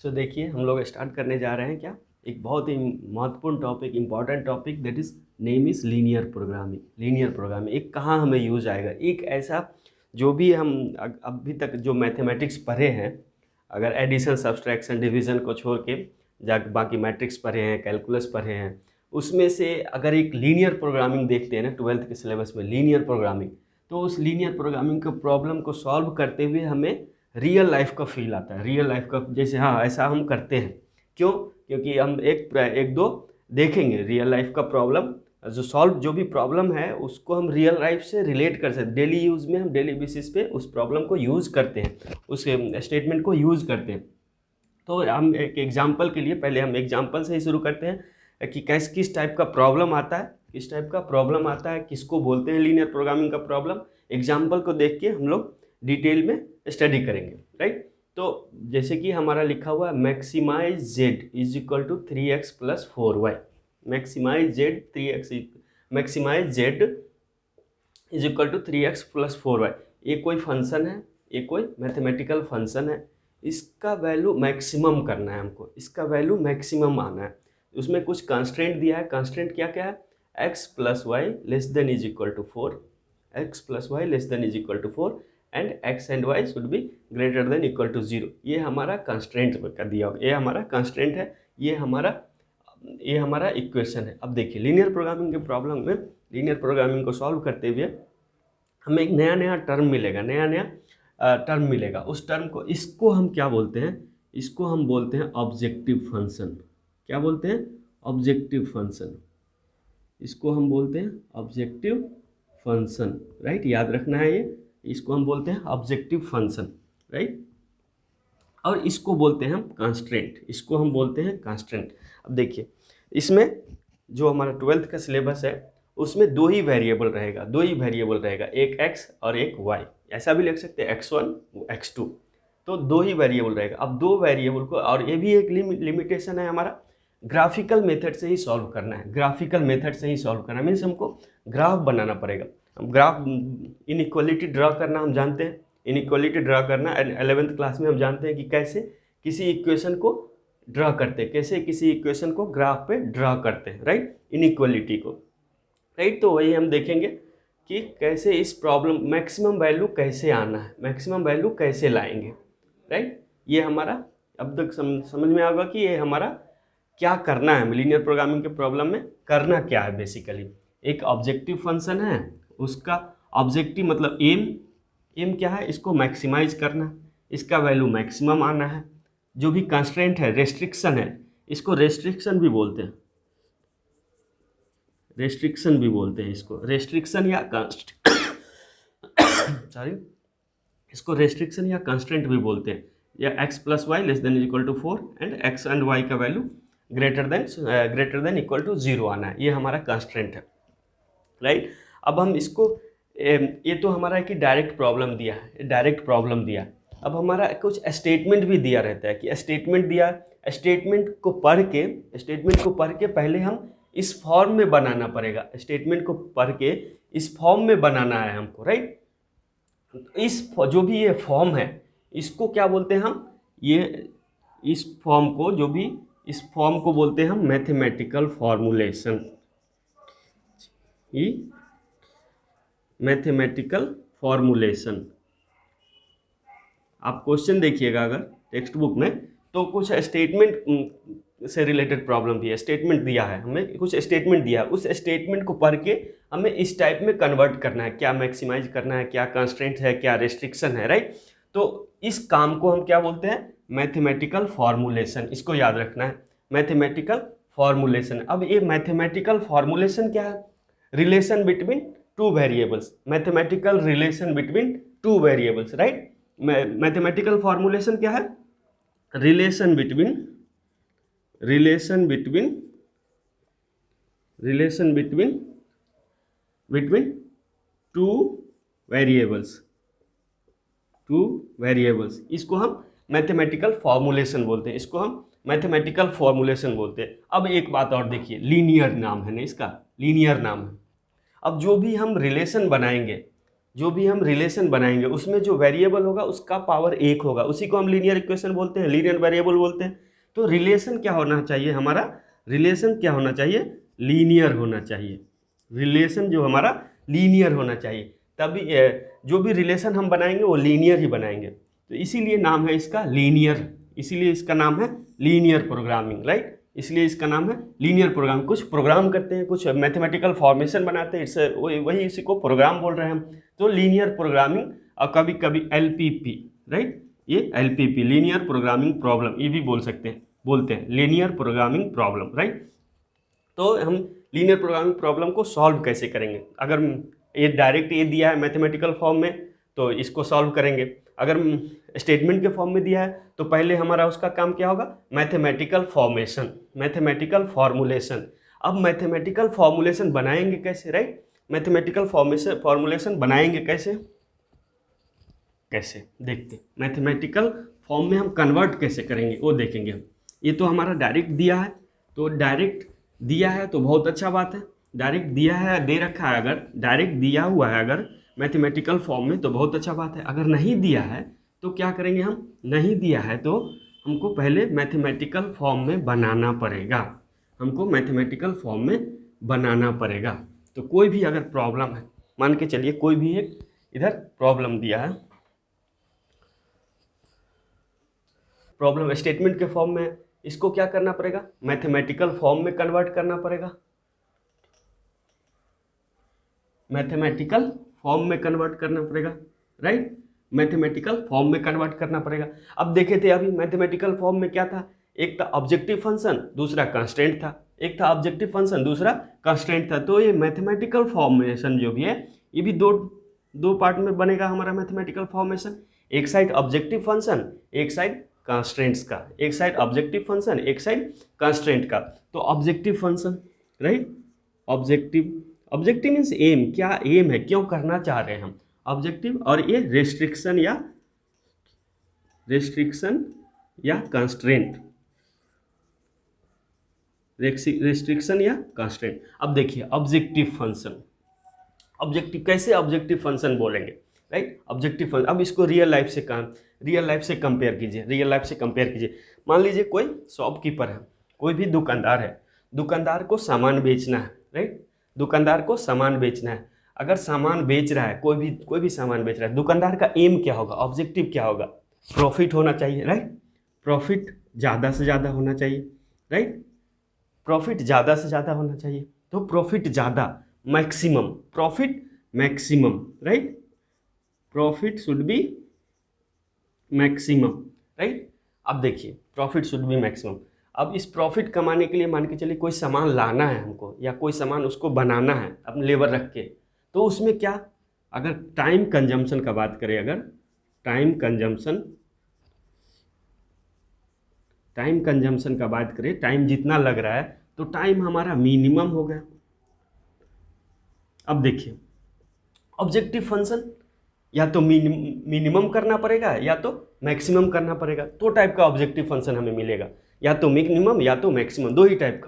सो देखिए हम लोग स्टार्ट करने जा रहे हैं क्या, एक बहुत ही महत्वपूर्ण topic, important topic, that is name is linear programming. Linear programming एक कहाँ हमें यूज आएगा, एक ऐसा जो भी हम अभी तक जो मैथमेटिक्स पढ़े हैं, अगर एडिशन सब्सट्रैक्शन डिवीज़न को छोड़ के जा बाकी मैट्रिक्स पढ़े हैं, कैलकुलस पढ़े हैं, उसमें से अगर एक लीनियर प्रोग्रामिंग देखते हैं ना 12th के सिलेबस में, लीनियर प्रोग्रामिंग, तो उस लीनियर प्रोग्रामिंग के प्रॉब्लम को सॉल्व करते हुए हमें रियल लाइफ का फील आता है। रियल लाइफ का जैसे हाँ ऐसा हम करते हैं, क्यों? क्योंकि हम एक दो देखेंगे रियल लाइफ का प्रॉब्लम, जो भी प्रॉब्लम है उसको हम रियल लाइफ से रिलेट कर सकते हैं। डेली यूज़ में हम डेली बेसिस पे उस प्रॉब्लम को यूज़ करते हैं, उस स्टेटमेंट को यूज़ करते हैं। तो हम एक एग्जांपल के लिए पहले हम एग्जांपल से ही शुरू करते हैं कि किस टाइप का प्रॉब्लम आता है, किस टाइप का प्रॉब्लम आता है, किसको बोलते हैं लीनियर प्रोग्रामिंग का प्रॉब्लम। एग्जांपल को देख के हम लोग डिटेल में स्टडी करेंगे, राइट। तो जैसे कि हमारा लिखा हुआ है maximize Z is equal to 3x plus 4y। Maximize Z 3x, maximize Z is equal to 3x plus 4y। ये कोई फंक्शन है, ये कोई मैथमेटिकल फंक्शन है, इसका वैल्यू मैक्सिमम करना है हमको, इसका वैल्यू मैक्सिमम आना है। उसमें कुछ कंस्ट्रेंट दिया है, कंस्ट्रेंट क्या क्या है, x plus Y less than is equal to 4, x plus Y less than is equal to 4 and x and y should be greater than equal to 0। ये हमारा कंस्ट्रेंट का दिया होगा, ये हमारा कंस्ट्रेंट है, ये हमारा इक्वेशन है। अब देखिए लीनियर प्रोग्रामिंग के प्रॉब्लम में, लीनियर प्रोग्रामिंग को सॉल्व करते हुए हमें एक नया टर्म मिलेगा, टर्म मिलेगा। उस टर्म को, इसको हम क्या बोलते हैं, इसको हम बोलते हैं ऑब्जेक्टिव फंक्शन। क्या बोलते हैं? Objective function. इसको हम बोलते हैं ऑब्जेक्टिव फंक्शन, राइट। याद रखना है ये, इसको हम बोलते हैं ऑब्जेक्टिव फंक्शन, राइट। और इसको बोलते हैं हम कांस्टेंट, इसको हम बोलते हैं कांस्टेंट। अब देखिए इसमें जो हमारा 12th का सिलेबस है उसमें दो ही वेरिएबल रहेगा, एक x और एक y। ऐसा भी लिख सकते हैं x1 x2, तो दो ही वेरिएबल रहेगा। अब दो वेरिएबल को, और ये भी एक लिमिटेशन है हमारा, ग्राफिकल मेथड से ही सॉल्व करना है। ग्राफिकल मेथड से ही सॉल्व करना है मीन्स हमको ग्राफ बनाना पड़ेगा। हम ग्राफ, इनइक्वालिटी ड्रा करना हम जानते हैं, इनइक्वालिटी ड्रा करना 11th क्लास में हम जानते हैं कि कैसे किसी इक्वेशन को ड्रा करते हैं, कैसे किसी इक्वेशन को ग्राफ पे ड्रा करते हैं, राइट, इनइक्वालिटी को, राइट। तो वही हम देखेंगे कि कैसे इस प्रॉब्लम मैक्सिमम वैल्यू कैसे आना है, मैक्सिमम वैल्यू कैसे लाएंगे, राइट। ये हमारा अब तक समझ में आएगा कि ये हमारा क्या करना है, लीनियर प्रोग्रामिंग के प्रॉब्लम में करना क्या है। बेसिकली एक ऑब्जेक्टिव फंक्शन है, उसका ऑब्जेक्टिव मतलब एम क्या है, इसको मैक्सिमाइज करना, इसका वैल्यू मैक्सिमम आना है। जो भी कंस्ट्रेंट है, रेस्ट्रिक्शन है, इसको रेस्ट्रिक्शन भी बोलते हैं, रेस्ट्रिक्शन भी बोलते हैं इसको, रेस्ट्रिक्शन या सॉरी, इसको रेस्ट्रिक्शन या कंस्ट्रेंट भी बोलते हैं। या x plus Y less than equal to 4 and x and y का value greater than equal to 0 आना है, ये हमारा कंस्ट्रेंट है, राइट। अब हम इसको, ये तो हमारा कि डायरेक्ट प्रॉब्लम दिया है, डायरेक्ट प्रॉब्लम दिया। अब हमारा कुछ स्टेटमेंट भी दिया रहता है कि स्टेटमेंट दिया, स्टेटमेंट को पढ़ के पहले हम इस फॉर्म में बनाना पड़ेगा, स्टेटमेंट को पढ़ के इस फॉर्म में बनाना है हमको, राइट। इस जो भी ये फॉर्म है इसको क्या बोलते हैं हम, ये इस फॉर्म को, जो भी इस फॉर्म को बोलते हैं हम मैथमेटिकल फॉर्मूलेशन। ये मैथमेटिकल फॉर्मूलेशन, आप क्वेश्चन देखिएगा अगर टेक्स्ट बुक में, तो कुछ स्टेटमेंट से रिलेटेड प्रॉब्लम भी है, स्टेटमेंट दिया है, हमें कुछ स्टेटमेंट दिया है, उस स्टेटमेंट को पढ़ के हमें इस टाइप में कन्वर्ट करना है, क्या मैक्सिमाइज करना है, क्या कंस्ट्रेंट है, क्या रेस्ट्रिक्शन है, राइट। तो इस काम को हम क्या बोलते हैं, मैथमेटिकल फॉर्मूलेशन। इसको याद रखना है, मैथमेटिकल फॉर्मूलेशन। अब ये मैथमेटिकल फॉर्मूलेशन क्या है, relation between two variables, mathematical relation between two variables, right. Mathematical formulation क्या है, रिलेशन बिटवीन टू वेरिएबल्स, इसको हम मैथमेटिकल फॉर्मूलेशन बोलते हैं, इसको हम मैथमेटिकल फॉर्मूलेशन बोलते हैं। अब एक बात और देखिए, लीनियर नाम है ना इसका, लीनियर नाम है। अब जो भी हम रिलेशन बनाएंगे, जो भी हम रिलेशन बनाएंगे उसमें जो वेरिएबल होगा उसका पावर 1 होगा, उसी को हम लीनियर इक्वेशन बोलते हैं, लीनियर वेरिएबल बोलते हैं। तो रिलेशन क्या होना चाहिए हमारा, रिलेशन क्या होना चाहिए, लीनियर होना चाहिए। रिलेशन जो हमारा लीनियर होना चाहिए, तभी जो भी रिलेशन हम बनाएंगे वो लीनियर ही बनाएंगे। तो इसीलिए नाम है इसका लीनियर, इसीलिए इसका नाम है लीनियर प्रोग्रामिंग, राइट। इसलिए इसका नाम है लीनियर प्रोग्राम। कुछ प्रोग्राम करते हैं, कुछ मैथमेटिकल फॉर्मेशन बनाते हैं, इससे वही इसी को प्रोग्राम बोल रहे हैं हम। तो लीनियर प्रोग्रामिंग, और कभी कभी LPP, राइट, ये LPP लीनियर प्रोग्रामिंग प्रॉब्लम, ये भी बोलते हैं लीनियर प्रोग्रामिंग प्रॉब्लम, राइट। तो हम लीनियर प्रोग्रामिंग प्रॉब्लम को सॉल्व कैसे करेंगे, अगर ये डायरेक्ट ये दिया है मैथमेटिकल फॉर्म में तो इसको सॉल्व करेंगे, अगर स्टेटमेंट के फॉर्म में दिया है तो पहले हमारा उसका काम क्या होगा, मैथमेटिकल फॉर्मेशन, मैथमेटिकल फॉर्मुलेशन। अब मैथमेटिकल फॉर्मुलेशन बनाएंगे कैसे, राइट, मैथमेटिकल फॉर्मुलेशन बनाएंगे कैसे, कैसे देखते, मैथमेटिकल फॉर्म में हम कन्वर्ट कैसे करेंगे वो देखेंगे हम। ये तो हमारा डायरेक्ट दिया है, तो डायरेक्ट दिया है तो बहुत अच्छा बात है, डायरेक्ट दिया है, दे रखा है, अगर डायरेक्ट दिया हुआ है अगर मैथमेटिकल फॉर्म में तो बहुत अच्छा बात है। अगर नहीं दिया है तो क्या करेंगे हम, नहीं दिया है तो हमको पहले मैथमेटिकल फॉर्म में बनाना पड़ेगा, हमको मैथमेटिकल फॉर्म में बनाना पड़ेगा। तो कोई भी अगर प्रॉब्लम है, मान के चलिए कोई भी एक इधर प्रॉब्लम दिया है, प्रॉब्लम स्टेटमेंट के फॉर्म में, इसको क्या करना पड़ेगा, मैथमेटिकल फॉर्म में कन्वर्ट करना पड़ेगा, मैथमेटिकल फॉर्म में कन्वर्ट करना पड़ेगा, राइट, मैथमेटिकल फॉर्म में कन्वर्ट करना पड़ेगा। अब देखे थे अभी मैथमेटिकल फॉर्म में क्या था, एक था ऑब्जेक्टिव फंक्शन, दूसरा कंस्ट्रेंट था, एक था ऑब्जेक्टिव फंक्शन, दूसरा कंस्ट्रेंट था। तो ये मैथमेटिकल फॉर्मेशन जो भी है ये भी दो पार्ट में बनेगा हमारा मैथमेटिकल फॉर्मेशन, एक साइड ऑब्जेक्टिव फंक्शन, एक साइड कंस्ट्रेंट्स का, एक साइड ऑब्जेक्टिव फंक्शन, एक साइड कंस्ट्रेंट का। तो objective function, right, objective means M, क्या एम है, क्यों करना चाह रहे हैं हम ऑब्जेक्टिव, और ये रेस्ट्रिक्शन या कंस्ट्रेंट, रेस्ट्रिक्शन या कंस्ट्रेंट। अब देखिए ऑब्जेक्टिव फंक्शन, ऑब्जेक्टिव कैसे ऑब्जेक्टिव फंक्शन बोलेंगे, राइट, ऑब्जेक्टिव फंक्शन। अब इसको रियल लाइफ से कंपेयर कीजिए, रियल लाइफ से कंपेयर कीजिए। मान लीजिए कोई शॉपकीपर है, कोई भी दुकानदार है, दुकानदार को सामान बेचना है, राइट, दुकानदार को सामान बेचना है। अगर सामान बेच रहा है, कोई भी सामान बेच रहा है, दुकानदार का एम क्या होगा, ऑब्जेक्टिव क्या होगा, प्रॉफिट होना चाहिए, राइट, प्रॉफिट ज़्यादा से ज़्यादा होना चाहिए, राइट, प्रॉफिट ज़्यादा से ज़्यादा होना चाहिए। तो प्रॉफिट ज़्यादा, maximum, profit maximum, right, profit should be maximum, right. अब देखिए प्रॉफिट शुड बी मैक्सिमम। अब इस प्रॉफिट कमाने के लिए मान के चलिए कोई सामान लाना है हमको, या कोई सामान उसको बनाना है अपने लेबर रख के, तो उसमें क्या, अगर टाइम कंजम्पशन का बात करें, अगर टाइम कंजम्पशन का बात करें, टाइम जितना लग रहा है तो टाइम हमारा मिनिमम हो गया। अब देखिए ऑब्जेक्टिव फंक्शन या तो मिनिमम करना पड़ेगा या तो मैक्सिमम करना पड़ेगा। दो टाइप का ऑब्जेक्टिव फंक्शन हमें मिलेगा, या तो मिनिमम या तो मैक्सिमम, दो ही टाइप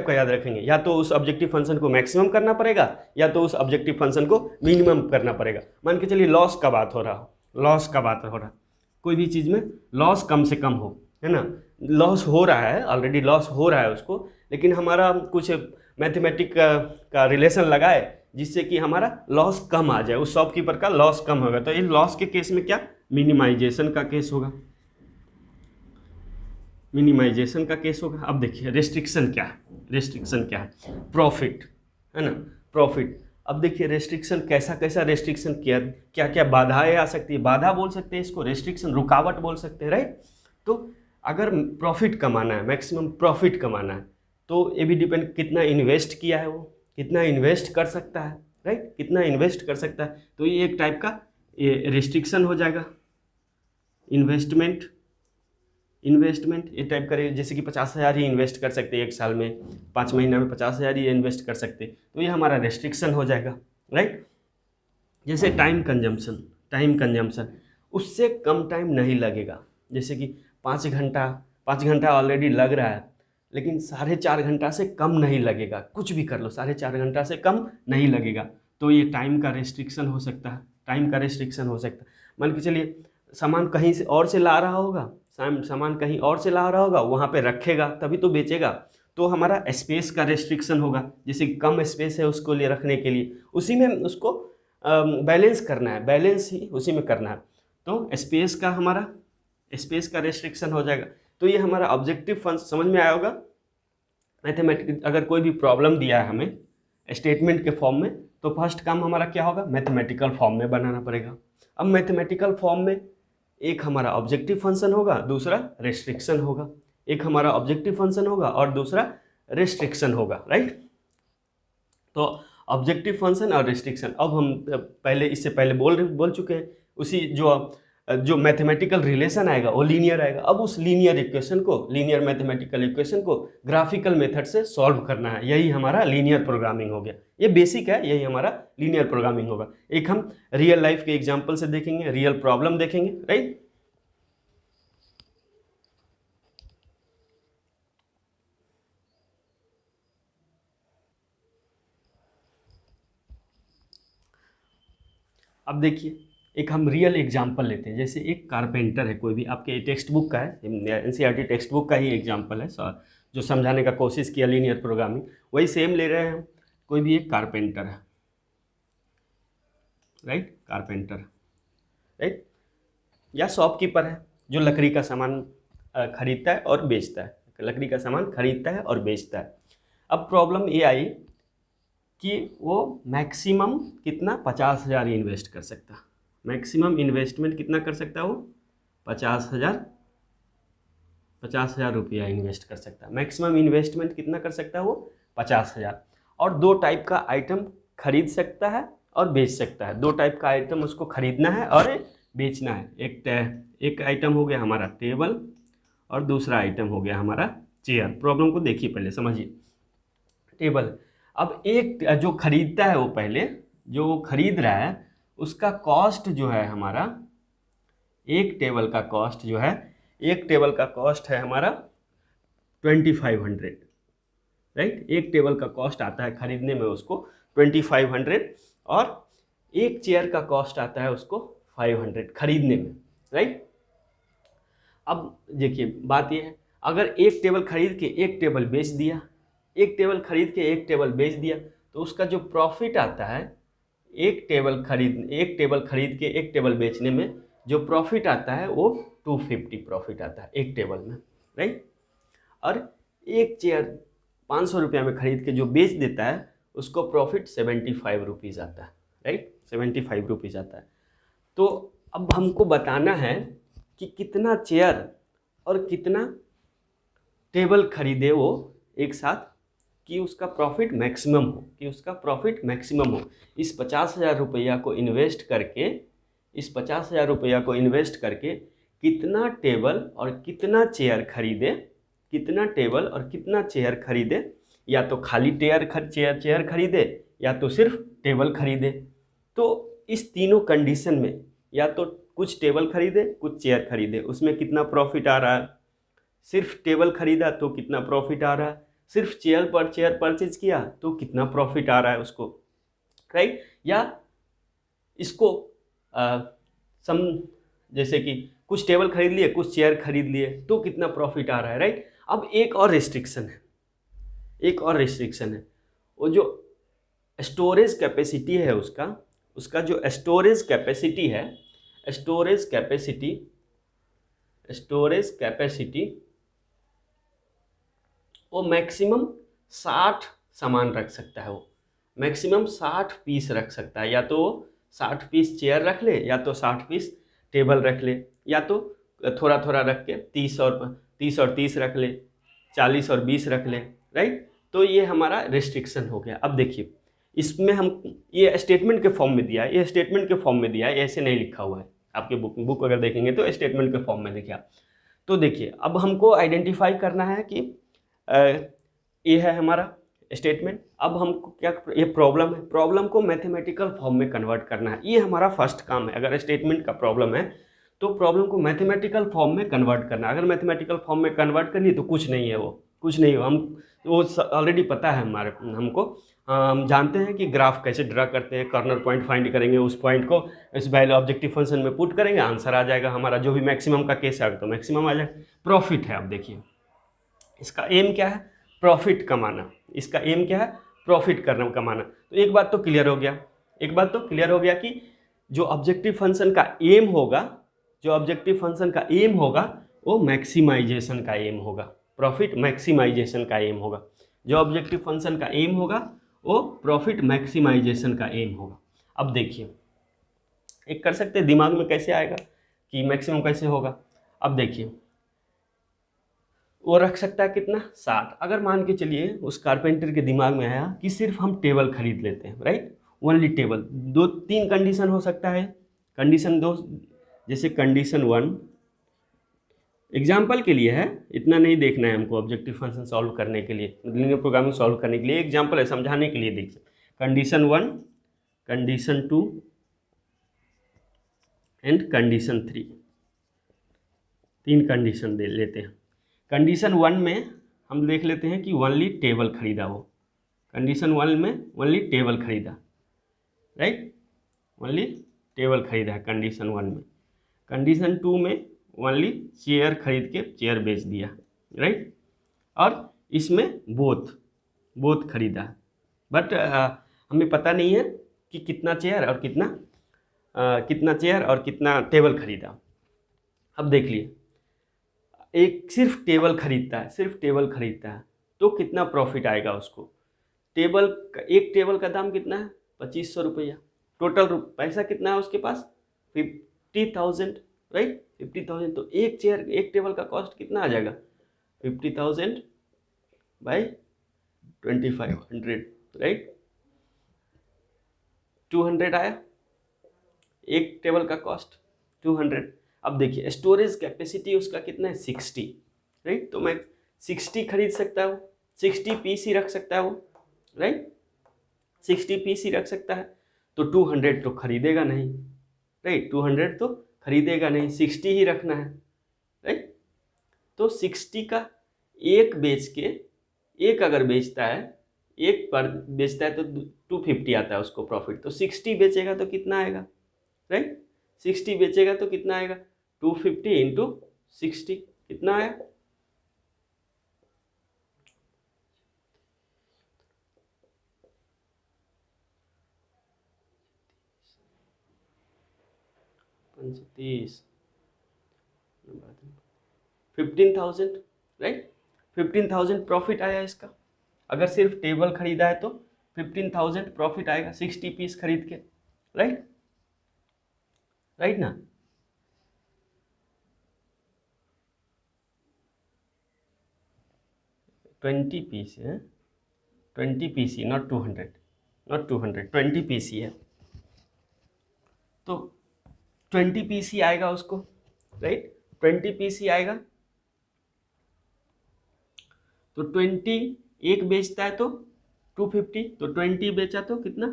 का याद रखेंगे। या तो उस ऑब्जेक्टिव फंक्शन को मैक्सिमम करना पड़ेगा या तो उस ऑब्जेक्टिव फंक्शन को मिनिमम करना पड़ेगा। मान के चलिए लॉस का बात हो रहा, कोई भी चीज़ में लॉस कम से कम हो, है ना, लॉस हो रहा है, ऑलरेडी लॉस हो रहा है उसको, लेकिन हमारा कुछ मैथमेटिक का रिलेशन लगाए जिससे कि हमारा लॉस कम आ जाए, उस शॉपकीपर का लॉस कम होगा। तो इस लॉस के केस में क्या, मिनिमाइजेशन का केस होगा, मिनिमाइजेशन का केस होगा। अब देखिए रेस्ट्रिक्शन क्या है, प्रॉफिट, है ना, प्रॉफिट। अब देखिए रेस्ट्रिक्शन कैसा रेस्ट्रिक्शन, क्या बाधाएं आ सकती है, बाधा बोल सकते हैं इसको, रेस्ट्रिक्शन रुकावट बोल सकते हैं, राइट। तो अगर प्रॉफिट कमाना है, मैक्सिमम प्रॉफिट कमाना है, तो ये भी डिपेंड कितना इन्वेस्ट किया है, वो कितना इन्वेस्ट कर सकता है, राइट, कितना इन्वेस्ट कर सकता है। तो ये एक टाइप का ये रिस्ट्रिक्शन हो जाएगा। इन्वेस्टमेंट ये टाइप करे, जैसे कि 50,000 ही इन्वेस्ट कर सकते हैं एक साल में, 5 महीना में 50,000 ही इन्वेस्ट कर सकते, तो ये हमारा रेस्ट्रिक्शन हो जाएगा, राइट। जैसे टाइम कंजम्पशन उससे कम टाइम नहीं लगेगा, जैसे कि 5 घंटा ऑलरेडी लग रहा है, लेकिन 4.5 घंटा से कम नहीं लगेगा, कुछ भी कर लो 4.5 घंटा से कम नहीं लगेगा। तो ये टाइम का रेस्ट्रिक्शन हो सकता है, टाइम का रेस्ट्रिक्शन हो सकता है। मान के चलिए सामान कहीं से और से ला रहा होगा, सामान कहीं और से ला रहा होगा, वहाँ पे रखेगा तभी तो बेचेगा, तो हमारा स्पेस का रेस्ट्रिक्शन होगा, जैसे कम स्पेस है उसको लिए रखने के लिए, उसी में उसको बैलेंस करना है, बैलेंस ही उसी में करना है, तो स्पेस का रेस्ट्रिक्शन हो जाएगा। तो ये हमारा ऑब्जेक्टिव फंक्शन समझ में आया होगा। मैथमेटिक्स अगर कोई भी प्रॉब्लम दिया है हमें स्टेटमेंट के फॉर्म में, तो फर्स्ट काम हमारा क्या होगा, मैथमेटिकल फॉर्म में बनाना पड़ेगा। अब मैथमेटिकल फॉर्म में एक हमारा ऑब्जेक्टिव फंक्शन होगा, दूसरा रेस्ट्रिक्शन होगा, एक हमारा ऑब्जेक्टिव फंक्शन होगा और दूसरा रेस्ट्रिक्शन होगा, राइट। तो ऑब्जेक्टिव फंक्शन और रेस्ट्रिक्शन, अब हम पहले इससे पहले बोल चुके हैं, उसी जो मैथमेटिकल रिलेशन आएगा वो लीनियर आएगा। अब उस लीनियर मैथमेटिकल इक्वेशन को ग्राफिकल मेथड से सॉल्व करना है, यही हमारा लीनियर प्रोग्रामिंग हो गया। ये बेसिक है, यही हमारा लीनियर प्रोग्रामिंग होगा। एक हम रियल लाइफ के एग्जांपल से देखेंगे, रियल प्रॉब्लम देखेंगे, राइट। अब देखिए एक हम रियल एग्जांपल लेते हैं, जैसे एक कारपेंटर है, कोई भी आपके टेक्स्ट बुक का है, एनसीईआरटी टेक्स्ट बुक का ही एग्जांपल है, जो समझाने का कोशिश किया लीनियर प्रोग्रामिंग, वही सेम ले रहे हैं हम। कोई भी एक कारपेंटर है, राइट, कारपेंटर, राइट, या शॉपकीपर है जो लकड़ी का सामान खरीदता है और बेचता है, लकड़ी का सामान खरीदता है और बेचता है। अब प्रॉब्लम ये आई कि वो मैक्सिमम कितना 50,000 इन्वेस्ट कर सकता है, मैक्सिमम इन्वेस्टमेंट कितना कर सकता है वो 50,000 रुपया इन्वेस्ट कर सकता है। मैक्सिमम इन्वेस्टमेंट कितना कर सकता है वो 50,000, और 2 टाइप का आइटम खरीद सकता है और बेच सकता है। 2 टाइप का आइटम उसको खरीदना है और बेचना है। एक आइटम हो गया हमारा टेबल और दूसरा आइटम हो गया हमारा चेयर। प्रॉब्लम को देखिए, पहले समझिए। टेबल, अब एक जो खरीदता है वो पहले जो वो खरीद रहा है उसका कॉस्ट जो है हमारा, एक टेबल का कॉस्ट जो है, एक टेबल का कॉस्ट है हमारा 2500, राइट। एक टेबल का कॉस्ट आता है खरीदने में उसको 2500 और एक चेयर का कॉस्ट आता है उसको 500 खरीदने में, राइट। अब देखिए बात ये है, अगर एक टेबल खरीद के एक टेबल बेच दिया, एक टेबल खरीद के एक टेबल बेच दिया, तो उसका जो प्रॉफिट आता है, एक टेबल खरीद के एक टेबल बेचने में जो प्रॉफिट आता है वो 250 प्रॉफिट आता है एक टेबल में, राइट। और एक चेयर 500 रुपया में खरीद के जो बेच देता है उसको प्रॉफिट 75 रुपीज़ आता है, राइट, 75 रुपीज़ आता है। तो अब हमको बताना है कि कितना चेयर और कितना टेबल खरीदे वो एक साथ कि उसका प्रॉफिट मैक्सिमम हो, इस 50,000 रुपया को इन्वेस्ट करके कितना टेबल और कितना चेयर खरीदे, या तो खाली चेयर खरीदे या तो सिर्फ टेबल खरीदे। तो इस तीनों कंडीशन में या तो कुछ टेबल खरीदे कुछ चेयर खरीदे, उसमें कितना प्रॉफिट आ रहा है। सिर्फ टेबल खरीदा तो कितना प्रॉफिट आ रहा है, सिर्फ चेयर परचेज किया तो कितना प्रॉफिट आ रहा है उसको, राइट। या इसको जैसे कि कुछ टेबल खरीद लिए कुछ चेयर खरीद लिए तो कितना प्रॉफिट आ रहा है, राइट। अब एक और रिस्ट्रिक्शन है, वो जो स्टोरेज कैपेसिटी है उसका जो स्टोरेज कैपेसिटी वो मैक्सिमम 60 सामान रख सकता है, वो मैक्सिमम 60 पीस रख सकता है। या तो 60 पीस चेयर रख ले या तो 60 पीस टेबल रख ले, या तो थोड़ा थोड़ा रख के 30 और 30 रख ले, 40 और 20 रख ले, राइट। तो ये हमारा रिस्ट्रिक्शन हो गया। अब देखिए इसमें हम ये स्टेटमेंट के फॉर्म में दिया है, ऐसे नहीं लिखा हुआ है। आपके बुक अगर देखेंगे तो स्टेटमेंट के फॉर्म में लिखा। तो देखिए अब हमको आइडेंटिफाई करना है कि ये है हमारा स्टेटमेंट। अब हमको क्या, ये प्रॉब्लम को मैथमेटिकल फॉर्म में कन्वर्ट करना है, ये हमारा फर्स्ट काम है। अगर स्टेटमेंट का प्रॉब्लम है तो प्रॉब्लम को मैथमेटिकल फॉर्म में कन्वर्ट करना। अगर मैथमेटिकल फॉर्म में कन्वर्ट कर लिए तो कुछ नहीं है, हम वो ऑलरेडी पता है हमको। हम जानते हैं कि ग्राफ कैसे ड्रा करते हैं, कॉर्नर पॉइंट फाइंड करेंगे, उस पॉइंट को इस वैल्यू ऑब्जेक्टिव फंक्शन में पुट करेंगे, आंसर आ जाएगा हमारा, जो भी मैक्सिमम का केस आएगा तो मैक्सिमम आ जाएगा। प्रॉफिट है, अब देखिए इसका एम क्या है, प्रॉफिट कमाना। इसका एम क्या है, प्रॉफिट करना, कमाना। तो एक बात तो क्लियर हो गया, एक बात तो क्लियर हो गया कि जो ऑब्जेक्टिव फंक्शन का एम होगा, जो ऑब्जेक्टिव फंक्शन का एम होगा वो मैक्सिमाइजेशन का एम होगा, प्रॉफिट मैक्सिमाइजेशन का एम होगा। जो ऑब्जेक्टिव फंक्शन का एम होगा वो प्रॉफिट मैक्सिमाइजेशन का एम होगा। अब देखिए एक कर सकते हैं, दिमाग में कैसे आएगा कि मैक्सिमम कैसे होगा। अब देखिए वो रख सकता है कितना, 60। अगर मान के चलिए उस कारपेंटर के दिमाग में आया कि सिर्फ हम टेबल खरीद लेते हैं, राइट, ओनली टेबल। 2-3 कंडीशन हो सकता है, कंडीशन 2, जैसे कंडीशन 1 एग्जाम्पल के लिए है, इतना नहीं देखना है हमको ऑब्जेक्टिव फंक्शन सॉल्व करने के लिए, लीनियर प्रोग्रामिंग सॉल्व करने के लिए एग्जाम्पल है, समझाने के लिए देखिए। Condition 1, condition 2 and condition 3, 3 condition दे लेते हैं। कंडीशन 1 में हम देख लेते हैं कि ओनली टेबल खरीदा वो, कंडीशन 1 में ओनली टेबल खरीदा, राइट, ओनली टेबल खरीदा है कंडीशन 1 में। कंडीशन 2 में ओनली चेयर खरीद के चेयर बेच दिया, राइट, और इसमें बोथ खरीदा, बट हमें पता नहीं है कि कितना चेयर और कितना टेबल खरीदा। अब देख लिए एक सिर्फ टेबल खरीदता है, तो कितना प्रॉफिट आएगा उसको। एक टेबल का दाम कितना है, 2500 रुपया। टोटल पैसा कितना है उसके पास, 50,000, राइट, 50,000। तो एक टेबल का कॉस्ट कितना आ जाएगा, 50,000 बाई 2500, राइट, 200 आया एक टेबल का कॉस्ट, 200। अब देखिए स्टोरेज कैपेसिटी उसका कितना है, 60, राइट, तो मैं 60 खरीद सकता हूँ, 60 पीसी रख सकता है वो, राइट, 60 पीसी रख सकता है। तो 200 तो खरीदेगा नहीं, राइट, 200 तो खरीदेगा नहीं, 60 ही रखना है, राइट। तो 60 का एक बेच के, एक अगर बेचता है, एक पर बेचता है तो 250 आता है उसको प्रॉफिट। तो 60 बेचेगा तो कितना आएगा, राइट, 60 बेचेगा तो कितना आएगा, 250 इंटू 60 कितना आया, 30, 15,000, राइट, 15,000 प्रॉफिट आया इसका। अगर सिर्फ टेबल खरीदा है तो 15,000 प्रॉफिट आएगा 60 पीस खरीद के, राइट, राइट ना। ट्वेंटी पीस है, 20 पीसी, नॉट 200, 20 पीसी है, तो 20 पीसी आएगा उसको, राइट, 20 पीसी आएगा। तो 20 एक बेचता है तो 250, तो 20 बेचा तो कितना,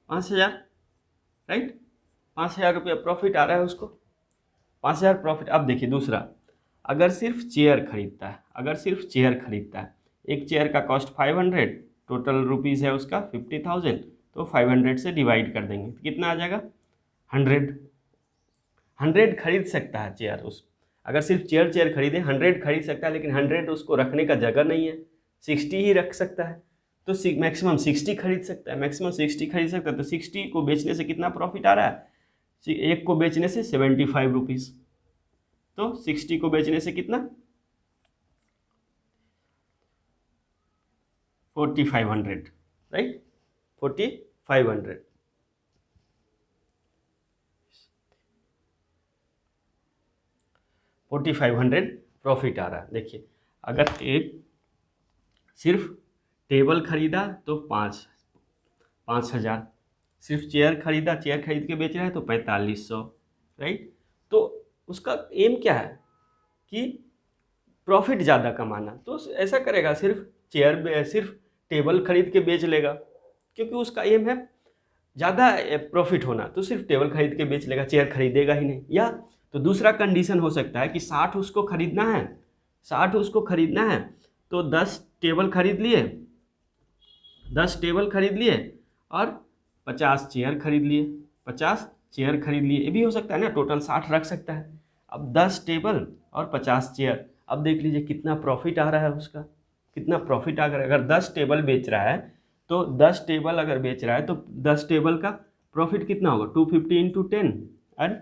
5,000, राइट, 5,000 रुपया प्रॉफिट आ रहा है उसको, 5,000 प्रॉफिट। अब देखिए दूसरा, अगर सिर्फ चेयर खरीदता है, एक चेयर का कॉस्ट 500, टोटल रुपीज़ है उसका 50,000, तो 500 से डिवाइड कर देंगे तो कितना आ जाएगा, 100 खरीद सकता है चेयर उस, अगर सिर्फ चेयर खरीदे 100 खरीद सकता है, लेकिन 100 उसको रखने का जगह नहीं है, 60 ही रख सकता है, तो मैक्सिमम 60 खरीद सकता है, तो 60 को बेचने से कितना प्रॉफिट आ रहा है, एक को बेचने से 75 रुपीज़, तो 60 को बेचने से कितना, 4,500, राइट, 4,500। प्रॉफिट आ रहा है। देखिए अगर एक सिर्फ टेबल खरीदा तो 5,000, सिर्फ चेयर खरीद के बेच रहा है तो 4,500, राइट। तो उसका एम क्या है कि प्रॉफिट ज़्यादा कमाना, तो ऐसा करेगा, सिर्फ टेबल खरीद के बेच लेगा, क्योंकि उसका एम है ज़्यादा प्रॉफिट होना, तो सिर्फ टेबल खरीद के बेच लेगा, चेयर खरीदेगा ही नहीं। या तो दूसरा कंडीशन हो सकता है कि 60 उसको खरीदना है, तो 10 टेबल खरीद लिए, 10 टेबल खरीद लिए और 50 चेयर खरीद लिए, 50 चेयर खरीद लिए, ये भी हो सकता है ना, टोटल 60 रख सकता है। अब 10 टेबल और 50 चेयर, अब देख लीजिए कितना प्रॉफिट आ रहा है उसका, कितना प्रॉफिट आ रहा है। अगर 10 टेबल बेच रहा है तो 10 टेबल अगर बेच रहा है तो 10 टेबल का प्रॉफिट कितना होगा, 250 इंटू 10, एंड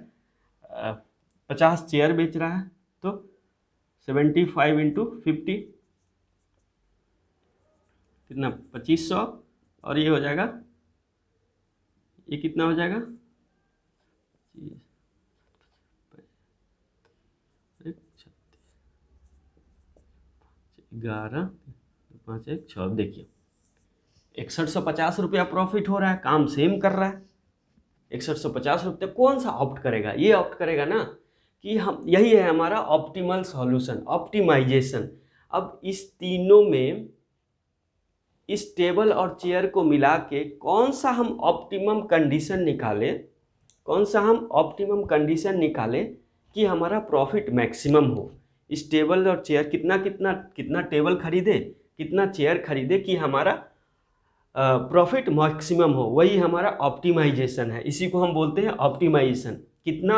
50 चेयर बेच रहा है तो 75 इंटू 50 कितना, 2500, और ये हो जाएगा, ये कितना हो जाएगा, 11, 5, 1, 6, देखिए 6150 रुपया प्रॉफिट हो रहा है, काम सेम कर रहा है। 6150 रुपये कौन सा ऑप्ट करेगा, ये ऑप्ट करेगा ना कि हम, यही है हमारा ऑप्टिमल सॉल्यूशन, ऑप्टिमाइजेशन। अब इस तीनों में इस टेबल और चेयर को मिला के कौन सा हम ऑप्टिमम कंडीशन निकालें, कौन सा हम ऑप्टिमम कंडीशन निकालें कि हमारा प्रॉफिट मैक्सिमम हो। इस टेबल और चेयर कितना कितना कितना टेबल खरीदे, कितना चेयर खरीदे कि हमारा प्रॉफिट मैक्सिमम हो, वही हमारा ऑप्टिमाइजेशन है। इसी को हम बोलते हैं ऑप्टिमाइजेशन। कितना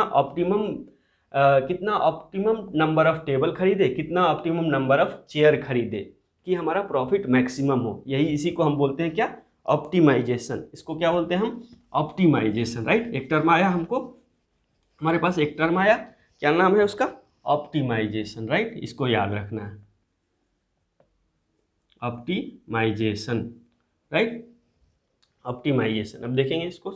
ऑप्टिमम नंबर ऑफ टेबल खरीदे, कितना ऑप्टिमम नंबर ऑफ चेयर खरीदे कि हमारा प्रॉफिट मैक्सिमम हो, यही इसी को हम बोलते हैं क्या, ऑप्टिमाइजेशन। इसको क्या बोलते हैं हम, ऑप्टिमाइजेशन, राइट। एक टर्म आया हमको, हमारे पास एक टर्म आया, क्या नाम है उसका, ऑप्टिमाइजेशन, राइट। इसको याद रखना है, ऑप्टिमाइजेशन, राइट, ऑप्टिमाइजेशन। अब देखेंगे इसको,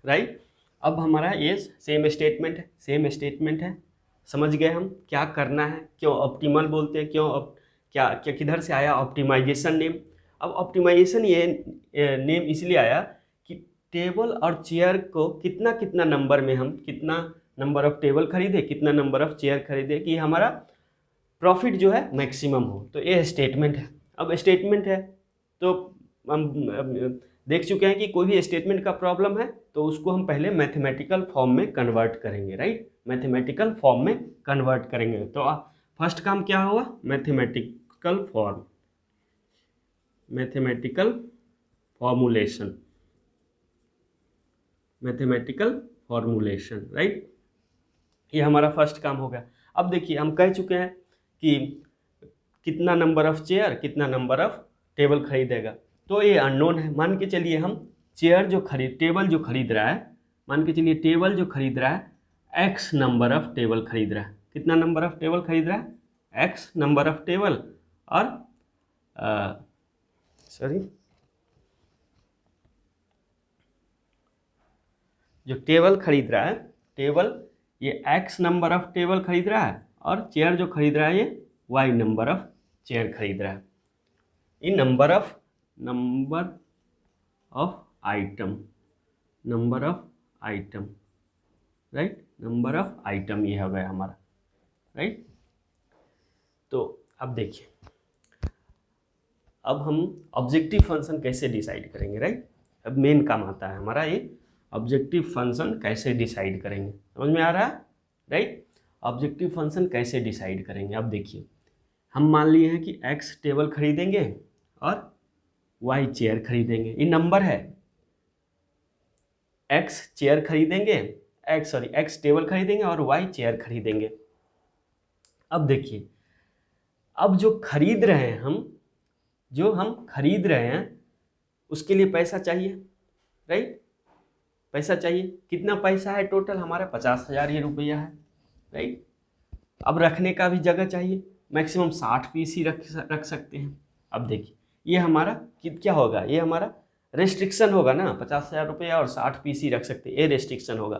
राइट। अब हमारा ये सेम स्टेटमेंट है, समझ गए हम क्या करना है, क्यों ऑप्टिमल बोलते हैं, क्यों क्या क्या किधर से आया ऑप्टिमाइजेशन नेम। अब ऑप्टिमाइजेशन ये नेम इसलिए आया कि टेबल और चेयर को कितना कितना नंबर में हम, कितना नंबर ऑफ टेबल खरीदे, कितना नंबर ऑफ चेयर खरीदे कि हमारा प्रॉफिट जो है मैक्सिमम हो। तो ये स्टेटमेंट है। अब स्टेटमेंट है तो हम देख चुके हैं कि कोई भी स्टेटमेंट का प्रॉब्लम है तो उसको हम पहले मैथमेटिकल फॉर्म में कन्वर्ट करेंगे, राइट, मैथमेटिकल फॉर्म में कन्वर्ट करेंगे। तो फर्स्ट काम क्या हुआ, mathematical form, mathematical formulation, mathematical formulation, right. ये हमारा फर्स्ट काम हो गया। अब देखिए हम कह चुके हैं कि कितना नंबर ऑफ चेयर, कितना नंबर ऑफ टेबल खरीदेगा, तो ये अननोन है। मान के चलिए हम टेबल जो खरीद रहा है, मान के चलिए टेबल जो खरीद रहा है x नंबर ऑफ टेबल खरीद रहा है, कितना नंबर ऑफ टेबल खरीद रहा है, x नंबर ऑफ टेबल, और जो टेबल खरीद रहा है, टेबल ये x नंबर ऑफ टेबल खरीद रहा है, और चेयर जो खरीद रहा है ये y नंबर ऑफ चेयर खरीद रहा है। इन number of item, number of item, right, number of item ये हो गया हमारा, राइट। तो अब देखिए, अब हम ऑब्जेक्टिव फंक्शन कैसे डिसाइड करेंगे, राइट। अब मेन काम आता है हमारा ये, ऑब्जेक्टिव फंक्शन कैसे डिसाइड करेंगे, समझ में आ रहा है, राइट। ऑब्जेक्टिव फंक्शन कैसे डिसाइड करेंगे, अब देखिए हम मान लिए हैं कि x टेबल खरीदेंगे और y चेयर खरीदेंगे, ये नंबर है। x चेयर खरीदेंगे, x टेबल खरीदेंगे और y चेयर खरीदेंगे। अब देखिए, अब जो खरीद रहे हैं हम खरीद रहे हैं उसके लिए पैसा चाहिए, राइट, पैसा चाहिए। कितना पैसा है टोटल हमारा, 50,000 ये रुपया है, राइट। अब रखने का भी जगह चाहिए, मैक्सिमम 60 पीस ही रख सकते हैं। अब देखिए ये हमारा क्या होगा, ये हमारा रेस्ट्रिक्शन होगा ना, 50,000 रुपया और 60 पीस ही रख सकते हैं, ये रेस्ट्रिक्शन होगा।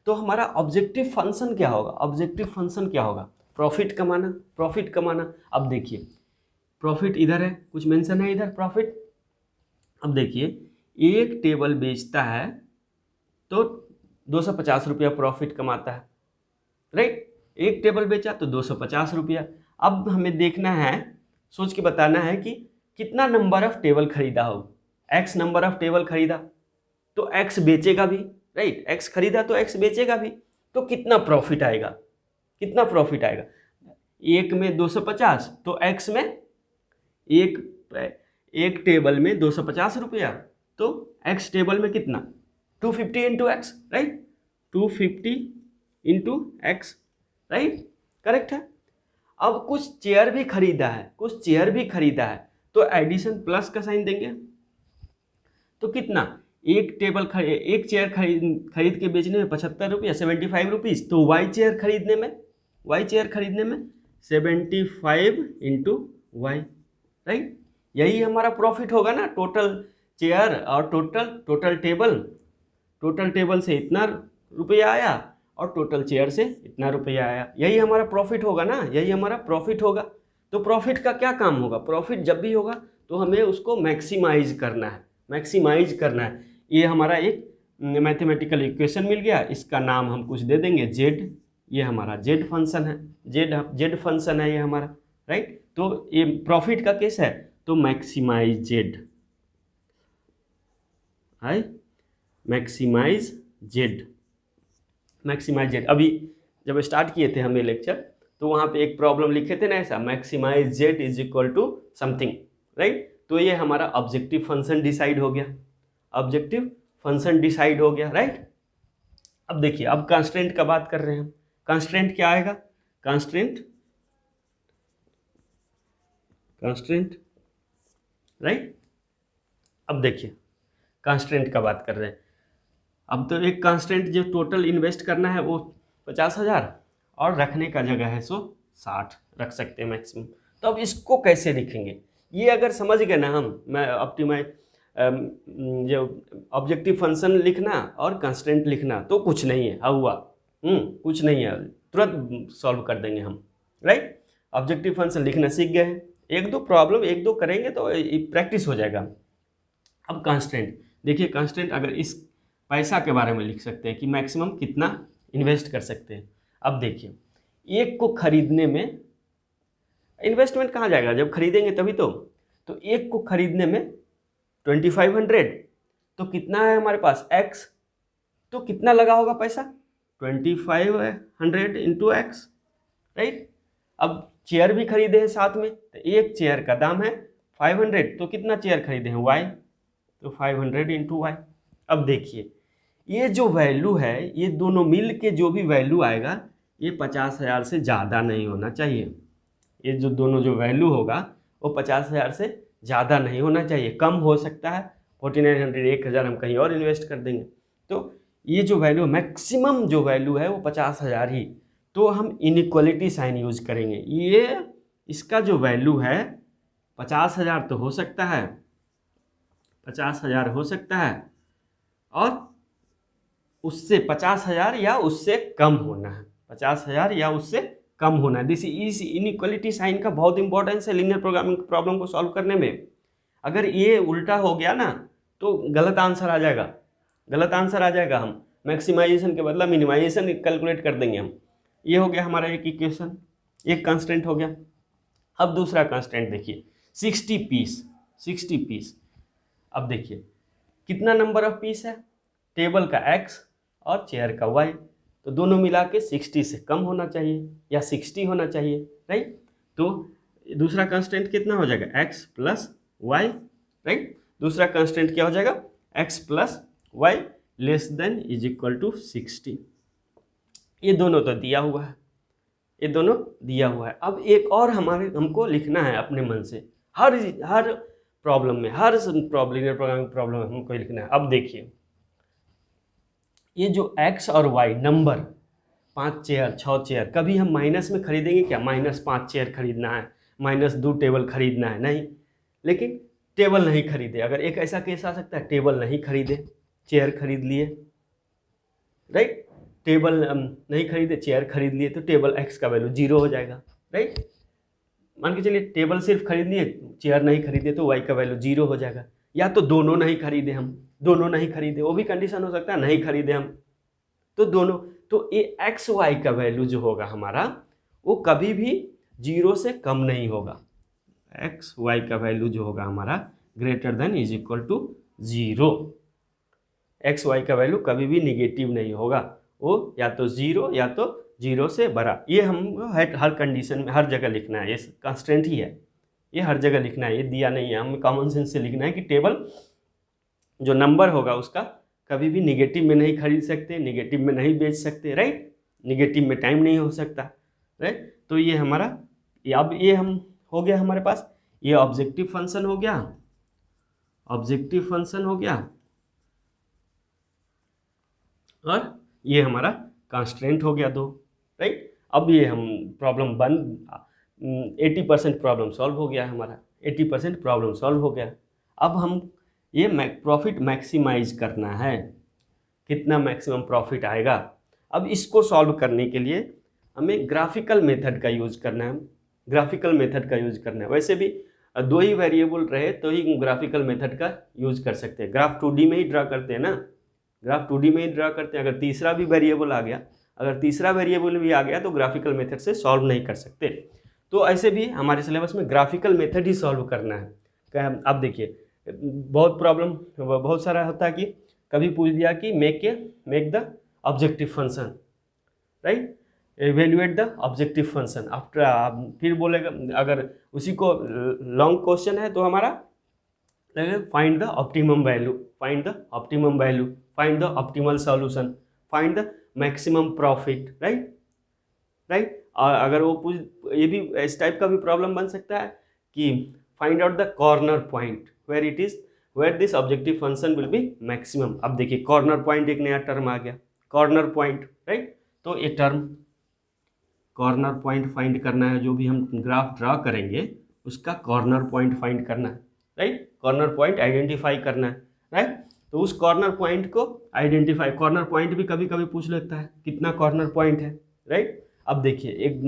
तो हमारा ऑब्जेक्टिव फंक्शन क्या होगा, ऑब्जेक्टिव फंक्शन क्या होगा, प्रॉफिट कमाना, प्रॉफिट कमाना। अब देखिए प्रॉफिट इधर है, कुछ मेंशन है इधर प्रॉफिट। अब देखिए एक टेबल बेचता है तो 250 रुपया प्रॉफिट कमाता है, राइट। एक टेबल बेचा तो 250 रुपया। अब हमें देखना है, सोच के बताना है कि कितना नंबर ऑफ टेबल खरीदा हो, x नंबर ऑफ टेबल खरीदा तो x बेचेगा भी, राइट, x खरीदा तो x बेचेगा भी। तो कितना प्रॉफिट आएगा, कितना प्रॉफिट आएगा। एक में 250 तो एक्स में एक टेबल में 250 रुपया, तो एक्स टेबल में कितना 250 into x, right, 250 into x, right, correct है। अब कुछ चेयर भी खरीदा है, कुछ चेयर भी खरीदा है, तो एडिशन प्लस का साइन देंगे। तो कितना, एक चेयर खरीद के बेचने में 75 रुपया, 75 रुपीज़, तो वाई चेयर खरीदने में 75 इंटू वाई, राइट। यही हमारा प्रॉफिट होगा ना, टोटल चेयर और टोटल टेबल से इतना रुपया आया और टोटल चेयर से इतना रुपया आया, यही हमारा प्रॉफिट होगा ना, यही हमारा प्रॉफिट होगा। तो प्रॉफिट का क्या काम होगा, प्रॉफिट जब भी होगा तो हमें उसको मैक्सिमाइज करना है। ये हमारा एक मैथमेटिकल इक्वेशन मिल गया, इसका नाम हम कुछ दे देंगे जेड, ये हमारा जेड फंक्शन है, जेड फंक्शन है ये हमारा, राइट। तो ये प्रॉफिट का केस है, तो मैक्सिमाइज जेड, मैक्सिमाइज जेड। अभी जब स्टार्ट किए थे हमें लेक्चर, तो वहाँ पे एक प्रॉब्लम लिखे थे ना ऐसा, maximize Z is equal to something, right. तो ये हमारा ऑब्जेक्टिव फंक्शन डिसाइड हो गया, राइट। अब देखिए, अब कांस्टेंट का बात कर रहे हैं हम। कांस्टेंट क्या आएगा, कांस्टेंट, राइट। अब देखिए कांस्टेंट का बात कर रहे हैं। अब तो एक कांस्टेंट जो टोटल इन्वेस्ट करना है वो 50,000 और रखने का जगह है सो 60 रख सकते हैं मैक्सिमम। तो अब इसको कैसे लिखेंगे, ये अगर समझ गए ना हम, मैं ऑप्टिमाइज जो ऑब्जेक्टिव फंक्शन लिखना और कांस्टेंट लिखना तो कुछ नहीं है, हुआ कुछ नहीं है, तुरंत सॉल्व कर देंगे हम, राइट। ऑब्जेक्टिव फंक्शन लिखना सीख गए हैं, एक दो करेंगे तो प्रैक्टिस हो जाएगा। अब कांस्टेंट देखिए, कांस्टेंट अगर इस पैसा के बारे में लिख सकते हैं कि मैक्सिमम कितना इन्वेस्ट कर सकते हैं। अब देखिए, एक को खरीदने में इन्वेस्टमेंट कहाँ जाएगा, जब खरीदेंगे तभी तो एक को खरीदने में 2500, तो कितना है हमारे पास x, तो कितना लगा होगा पैसा 2500 इंटू एक्स, राइट। अब चेयर भी खरीदे हैं साथ में, तो एक चेयर का दाम है 500, तो कितना चेयर खरीदे हैं y, तो 500 इंटू वाई। अब देखिए, ये जो वैल्यू है, ये दोनों मिल के जो भी वैल्यू आएगा, ये 50,000 से ज़्यादा नहीं होना चाहिए। ये जो दोनों जो वैल्यू होगा वो 50,000 से ज़्यादा नहीं होना चाहिए, कम हो सकता है 4900, 1000 हम कहीं और इन्वेस्ट कर देंगे। तो ये जो वैल्यू, मैक्सिमम जो वैल्यू है वो 50,000 ही, तो हम इनइक्वलिटी साइन यूज करेंगे। ये इसका जो वैल्यू है 50,000 तो हो सकता है, 50,000 हो सकता है, और उससे 50,000 या उससे कम होना है, 50,000 या उससे कम होना है। दिस इज इनइक्वलिटी साइन का बहुत इंपॉर्टेंस है लीनियर प्रोग्रामिंग प्रॉब्लम को सॉल्व करने में। अगर ये उल्टा हो गया ना तो गलत आंसर आ जाएगा, हम मैक्सिमाइजेशन के बदला मिनिमाइजेशन कैलकुलेट कर देंगे हम। ये हो गया हमारा एक इक्वेशन, एक कांस्टेंट हो गया। अब दूसरा कांस्टेंट देखिए, 60 पीस। अब देखिए कितना नंबर ऑफ पीस है, टेबल का x और चेयर का y, तो दोनों मिला के 60 से कम होना चाहिए या 60 होना चाहिए, राइट। तो दूसरा कांस्टेंट कितना हो जाएगा, x प्लस वाई, राइट। दूसरा कांस्टेंट क्या हो जाएगा, x plus Y less than is equal to 60। ये दोनों तो दिया हुआ है, अब एक और हमको लिखना है अपने मन से, हर प्रॉब्लम में, लीनियर प्रोग्रामिंग प्रॉब्लम में हमको लिखना है। अब देखिए, ये जो x और y नंबर, 5 चेयर 6 चेयर, कभी हम माइनस में खरीदेंगे क्या, -5 चेयर खरीदना है, -2 टेबल खरीदना है, नहीं। लेकिन टेबल नहीं खरीदे, अगर एक ऐसा केस आ सकता है, टेबल नहीं खरीदे, चेयर खरीद लिए, राइट। टेबल नहीं खरीदे, चेयर खरीद लिए, तो टेबल x का वैल्यू 0 हो जाएगा, राइट। मान के चलिए टेबल सिर्फ खरीद लिए, चेयर नहीं खरीदे, तो y का वैल्यू 0 हो जाएगा। या तो दोनों नहीं खरीदे, वो भी कंडीशन हो सकता है, नहीं खरीदे हम, तो दोनों, तो ये एक्स वाई का वैल्यू जो होगा हमारा, वो कभी भी 0 से कम नहीं होगा। एक्स वाई का वैल्यू जो होगा हमारा greater than is equal to 0। X Y का वैल्यू कभी भी निगेटिव नहीं होगा, वो या तो ज़ीरो या तो ज़ीरो से बड़ा। ये हम हर कंडीशन में हर जगह लिखना है, ये कंस्टेंट ही है, ये हर जगह लिखना है, ये दिया नहीं है, हमें कॉमन सेंस से लिखना है कि टेबल जो नंबर होगा उसका कभी भी निगेटिव में नहीं खरीद सकते, निगेटिव में नहीं बेच सकते, राइट, निगेटिव में टाइम नहीं हो सकता, राइट। तो ये हमारा अब ये हम हो गया हमारे पास, ये ऑब्जेक्टिव फंक्शन हो गया, ऑब्जेक्टिव फंक्शन हो गया, और ये हमारा कांस्टेंट हो गया 2, राइट। अब ये हम प्रॉब्लम 80% प्रॉब्लम सॉल्व हो गया हमारा, 80% प्रॉब्लम सॉल्व हो गया। अब हम ये प्रॉफिट मैक्सिमाइज करना है, कितना मैक्सिमम प्रॉफिट आएगा। अब इसको सॉल्व करने के लिए हमें ग्राफिकल मेथड का यूज़ करना है, ग्राफिकल मेथड का यूज़ करना है। वैसे भी 2 ही वेरिएबल रहे तो ही ग्राफिकल मेथड का यूज़ कर सकते हैं, ग्राफ 2D में ही ड्रा करते हैं ना, ग्राफ 2D में ही ड्रा करते हैं। अगर तीसरा भी वेरिएबल आ गया, अगर तीसरा वेरिएबल भी आ गया तो ग्राफिकल मेथड से सॉल्व नहीं कर सकते। तो ऐसे भी हमारे सिलेबस में ग्राफिकल मेथड ही सॉल्व करना है। अब देखिए बहुत प्रॉब्लम बहुत सारा होता है कि कभी पूछ दिया कि make the objective function, right, evaluate the objective function. After फिर बोलेगा, अगर उसी को लॉन्ग क्वेश्चन है तो हमारा find the optimum value, find the optimum value, find the optimal solution, find the maximum profit, right, right. और अगर वो पूछ, ये भी इस टाइप का भी प्रॉब्लम बन सकता है कि find out the corner point where it is where this objective function will be maximum. अब देखिए कॉर्नर पॉइंट एक नया टर्म आ गया, कॉर्नर पॉइंट, राइट। तो ये टर्म कॉर्नर पॉइंट फाइंड करना है, जो भी हम ग्राफ ड्रा करेंगे उसका कॉर्नर पॉइंट फाइंड करना है, राइट, कॉर्नर पॉइंट आइडेंटिफाई करना है, राइट। तो उस कॉर्नर पॉइंट को आइडेंटिफाई, कॉर्नर पॉइंट भी कभी कभी पूछ लेता है कितना कॉर्नर पॉइंट है, राइट। अब देखिए एक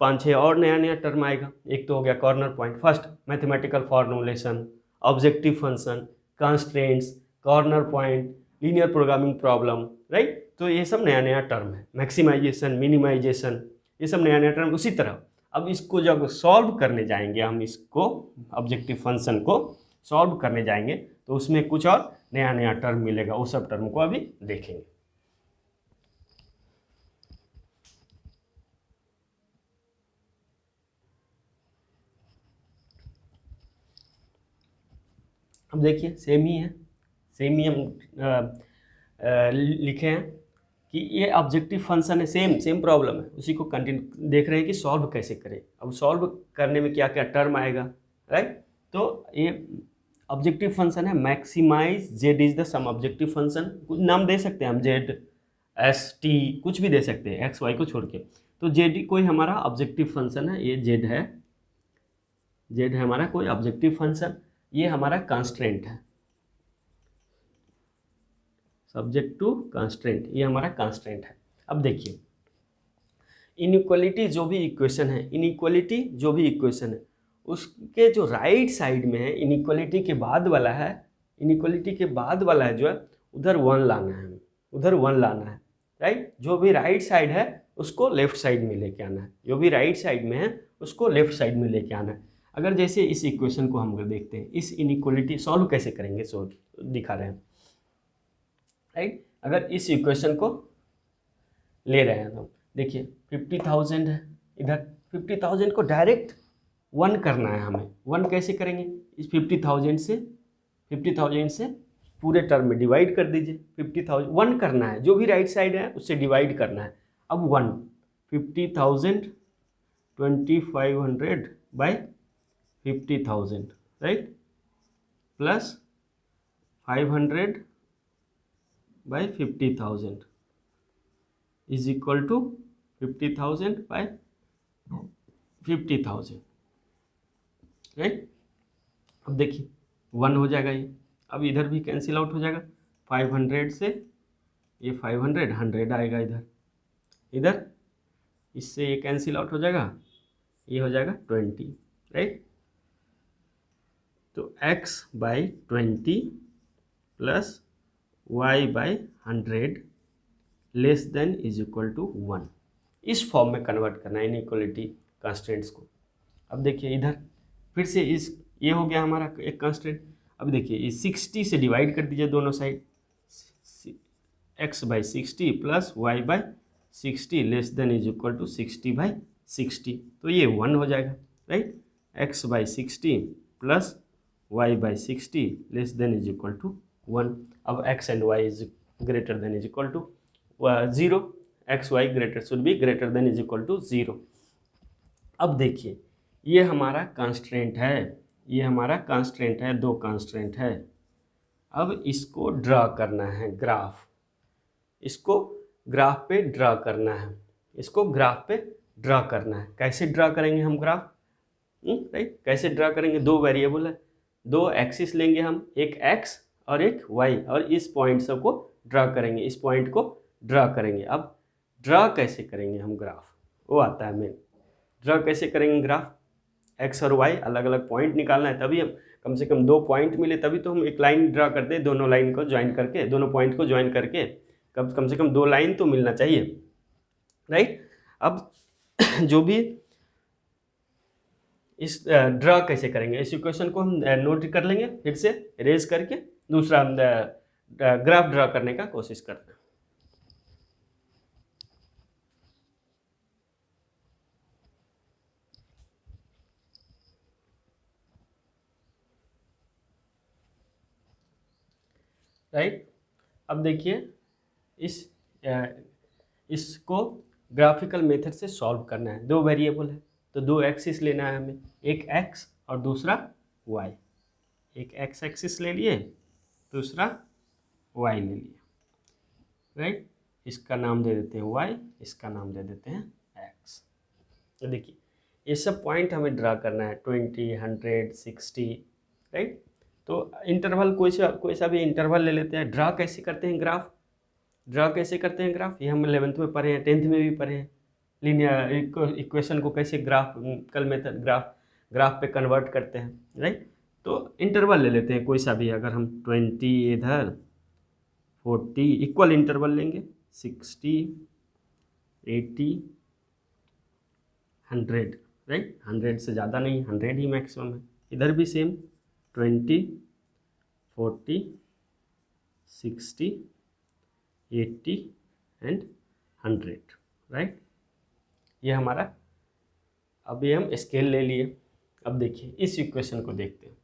5-6 और नया नया टर्म आएगा। एक तो हो गया corner point, first mathematical formulation, objective function, constraints, corner point, linear programming problem, right. तो ये सब नया नया टर्म है, मैक्सिमाइजेशन, मिनिमाइजेशन, ये सब नया नया टर्म। उसी तरह अब इसको जब सॉल्व करने जाएंगे, हम इसको ऑब्जेक्टिव फंक्शन को सॉल्व करने जाएंगे तो उसमें कुछ और नया नया टर्म मिलेगा, उस सब टर्म को अभी देखेंगे। अब देखिए सेम ही है, सेम ही हम लिखे हैं कि ये ऑब्जेक्टिव फंक्शन है, सेम प्रॉब्लम है, उसी को कंटिन्यू देख रहे हैं कि सॉल्व कैसे करें। अब सॉल्व करने में क्या क्या टर्म आएगा, राइट। तो ये ऑब्जेक्टिव फंक्शन है maximize Z is the sum objective function, कुछ नाम दे सकते हैं हम, जेड एस टी कुछ भी दे सकते हैं, एक्स वाई को छोड़ के। तो जेड कोई हमारा ऑब्जेक्टिव फंक्शन है, ये जेड है, जेड है हमारा कोई ऑब्जेक्टिव फंक्शन, ये हमारा कांस्टेंट है, सब्जेक्ट टू कांस्टेंट, ये हमारा कांस्टेंट है। अब देखिए इनइक्वालिटी जो भी इक्वेशन है, इनइक्वालिटी जो भी इक्वेशन है उसके जो राइट साइड में है, इनइक्वालिटी के बाद वाला है, इनइक्वालिटी के बाद वाला है जो है उधर 1 लाना है, उधर 1 लाना है, राइट। जो भी राइट साइड है उसको लेफ्ट साइड में लेके आना है, जो भी राइट साइड में है उसको लेफ्ट साइड में लेके आना है। अगर जैसे इस इक्वेशन को हम अगर देखते हैं, इस इनइक्वालिटी सॉल्व कैसे करेंगे, सो दिखा रहे हैं, राइट। अगर इस इक्वेशन को ले रहे हैं तो देखिए 50,000 है, इधर 50,000 को डायरेक्ट 1 करना है हमें। 1 कैसे करेंगे, इस 50,000 से पूरे टर्म में डिवाइड कर दीजिए। 50,000 1 करना है, जो भी राइट साइड है उससे डिवाइड करना है। अब 1 50,000 2500 by 50,000, right, plus 500 by 50,000 is equal to 50,000 by 50,000, right. अब देखिए 1 हो जाएगा ये, अब इधर भी कैंसिल आउट हो जाएगा, 500 से ये 500 100 आएगा इधर, इधर इससे ये कैंसिल आउट हो जाएगा, ये हो जाएगा 20, राइट। तो x by 20 plus y by 100 less than is equal to 1, इस फॉर्म में कन्वर्ट करना है इनइक्वालिटी कांस्टेंट्स को। अब देखिए इधर फिर से इस ये हो गया हमारा एक कांस्टेंट। अब देखिए इस 60 से डिवाइड कर दीजिए दोनों side, x/60 plus y/60 less than is equal to 60/60, तो ये 1 हो जाएगा, right. x/60 plus y/60 less than is equal to 1। अब x and y is greater than is equal to 0, xy greater should be greater than is equal to 0। अब देखिए ये हमारा constant है, ये हमारा कांस्टेंट है, दो कांस्टेंट है। अब इसको ड्रा करना है ग्राफ, इसको ग्राफ पे ड्रा करना है, इसको ग्राफ पे ड्रा करना है। कैसे ड्रा करेंगे हम ग्राफ, राइट, कैसे ड्रा करेंगे? दो वेरिएबल है, दो एक्सिस लेंगे हम, एक x और एक y, और इस पॉइंट सबको ड्रा करेंगे, इस पॉइंट को ड्रा करेंगे। अब ड्रा कैसे करेंगे हम ग्राफ, वो आता है मेन। ड्रा कैसे करेंगे ग्राफ, x और y अलग अलग पॉइंट निकालना है, तभी हम कम से कम दो पॉइंट मिले तभी तो हम एक लाइन ड्रा करते हैं, दोनों लाइन को ज्वाइन करके, दोनों पॉइंट को ज्वाइन करके कम से कम दो लाइन तो मिलना चाहिए, राइट। अब जो भी इस ड्रा कैसे करेंगे, इस इक्वेशन को हम नोट कर लेंगे, फिर से इरेज करके दूसरा ग्राफ ड्रा करने का कोशिश करते हैं। राइट, अब देखिए इसको ग्राफिकल मेथड से सॉल्व करना है। दो वेरिएबल है तो दो एक्सिस लेना है हमें, एक x और दूसरा y। एक x एक्सिस ले लिए, दूसरा y ले लिए, राइट। इसका नाम दे देते हैं y, इसका नाम दे देते हैं x। तो देखिए ये सब पॉइंट हमें ड्रा करना है, 20, 100, 60, राइट। तो इंटरवल कोई सा भी इंटरवल ले लेते हैं। ड्रा कैसे करते हैं ग्राफ, ड्रा कैसे करते हैं ग्राफ, ये हम 11th में पढ़े हैं, 10th में भी पढ़े हैं। लीनियर इक्वेशन को कैसे ग्राफिकल मेथड ग्राफ पे कन्वर्ट करते हैं, राइट। तो इंटरवल ले लेते हैं कोई सा भी, अगर हम 20 इधर 40 इक्वल इंटरवल लेंगे, 60, 80, 100, राइट। 100 से ज़्यादा नहीं, 100 ही मैक्सिमम है। इधर भी सेम 20, 40, 60, 80 एंड 100, राइट। ये हमारा, अब ये हम स्केल ले लिए। अब देखिए इस इक्वेशन को देखते हैं।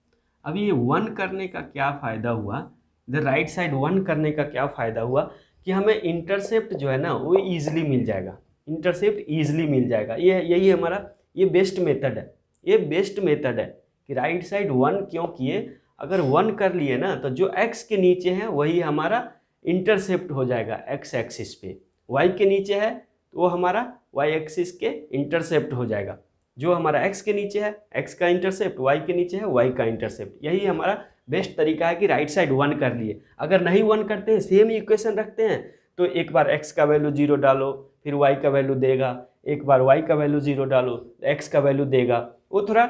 अब ये 1 करने का क्या फ़ायदा हुआ, इधर राइट साइड 1 करने का क्या फ़ायदा हुआ कि हमें इंटरसेप्ट जो है ना वो ईजिली मिल जाएगा, इंटरसेप्ट ईजिली मिल जाएगा। यही हमारा ये बेस्ट मेथड है, ये बेस्ट मेथड है कि राइट साइड 1 क्यों किए। अगर 1 कर लिए ना तो जो x के नीचे है वही हमारा इंटरसेप्ट हो जाएगा x एक्सिस पे, y के नीचे है तो वो हमारा y एक्सिस के इंटरसेप्ट हो जाएगा। जो हमारा x के नीचे है x का इंटरसेप्ट, y के नीचे है y का इंटरसेप्ट। यही हमारा बेस्ट तरीका है कि राइट साइड 1 कर लिए। अगर नहीं 1 करते हैं, सेम इक्वेशन रखते हैं, तो एक बार x का वैल्यू 0 डालो, फिर y का वैल्यू देगा, एक बार y का वैल्यू 0 डालो, x का वैल्यू देगा, वो थोड़ा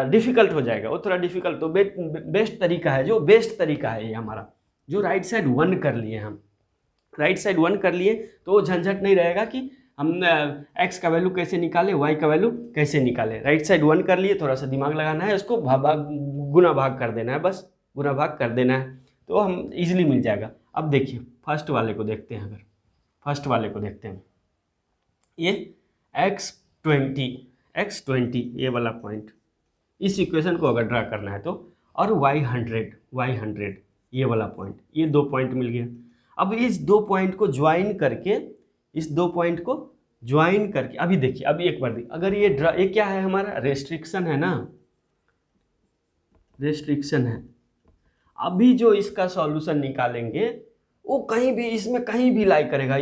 डिफ़िकल्ट हो जाएगा, वो थोड़ा डिफ़िकल्ट। तो बेस्ट तरीका है, जो बेस्ट तरीका है ये हमारा, जो राइट साइड 1 कर लिए। हम राइट साइड 1 कर लिए तो वो झंझट नहीं रहेगा कि हम x का वैल्यू कैसे निकाले, y का वैल्यू कैसे निकाले। राइट साइड 1 कर लिए, थोड़ा सा दिमाग लगाना है, उसको गुना भाग कर देना है, बस गुना भाग कर देना है, तो हम इजीली मिल जाएगा। अब देखिए फर्स्ट वाले को देखते हैं, अगर फर्स्ट वाले को देखते हैं, ये x20 ये वाला पॉइंट, इस इक्वेशन को अगर ड्रा करना है तो, और y100 ये वाला पॉइंट, ये दो पॉइंट मिल गया। अब इस दो पॉइंट को ज्वाइन करके, इस दो पॉइंट को ज्वाइन करके, अभी देखिए, अभी एक बार देखिए, अगर ये क्या है हमारा, रेस्ट्रिक्शन है ना, रेस्ट्रिक्शन है। अभी जो इसका सॉल्यूशन निकालेंगे वो कहीं भी, इसमें कहीं भी लाई करेगा,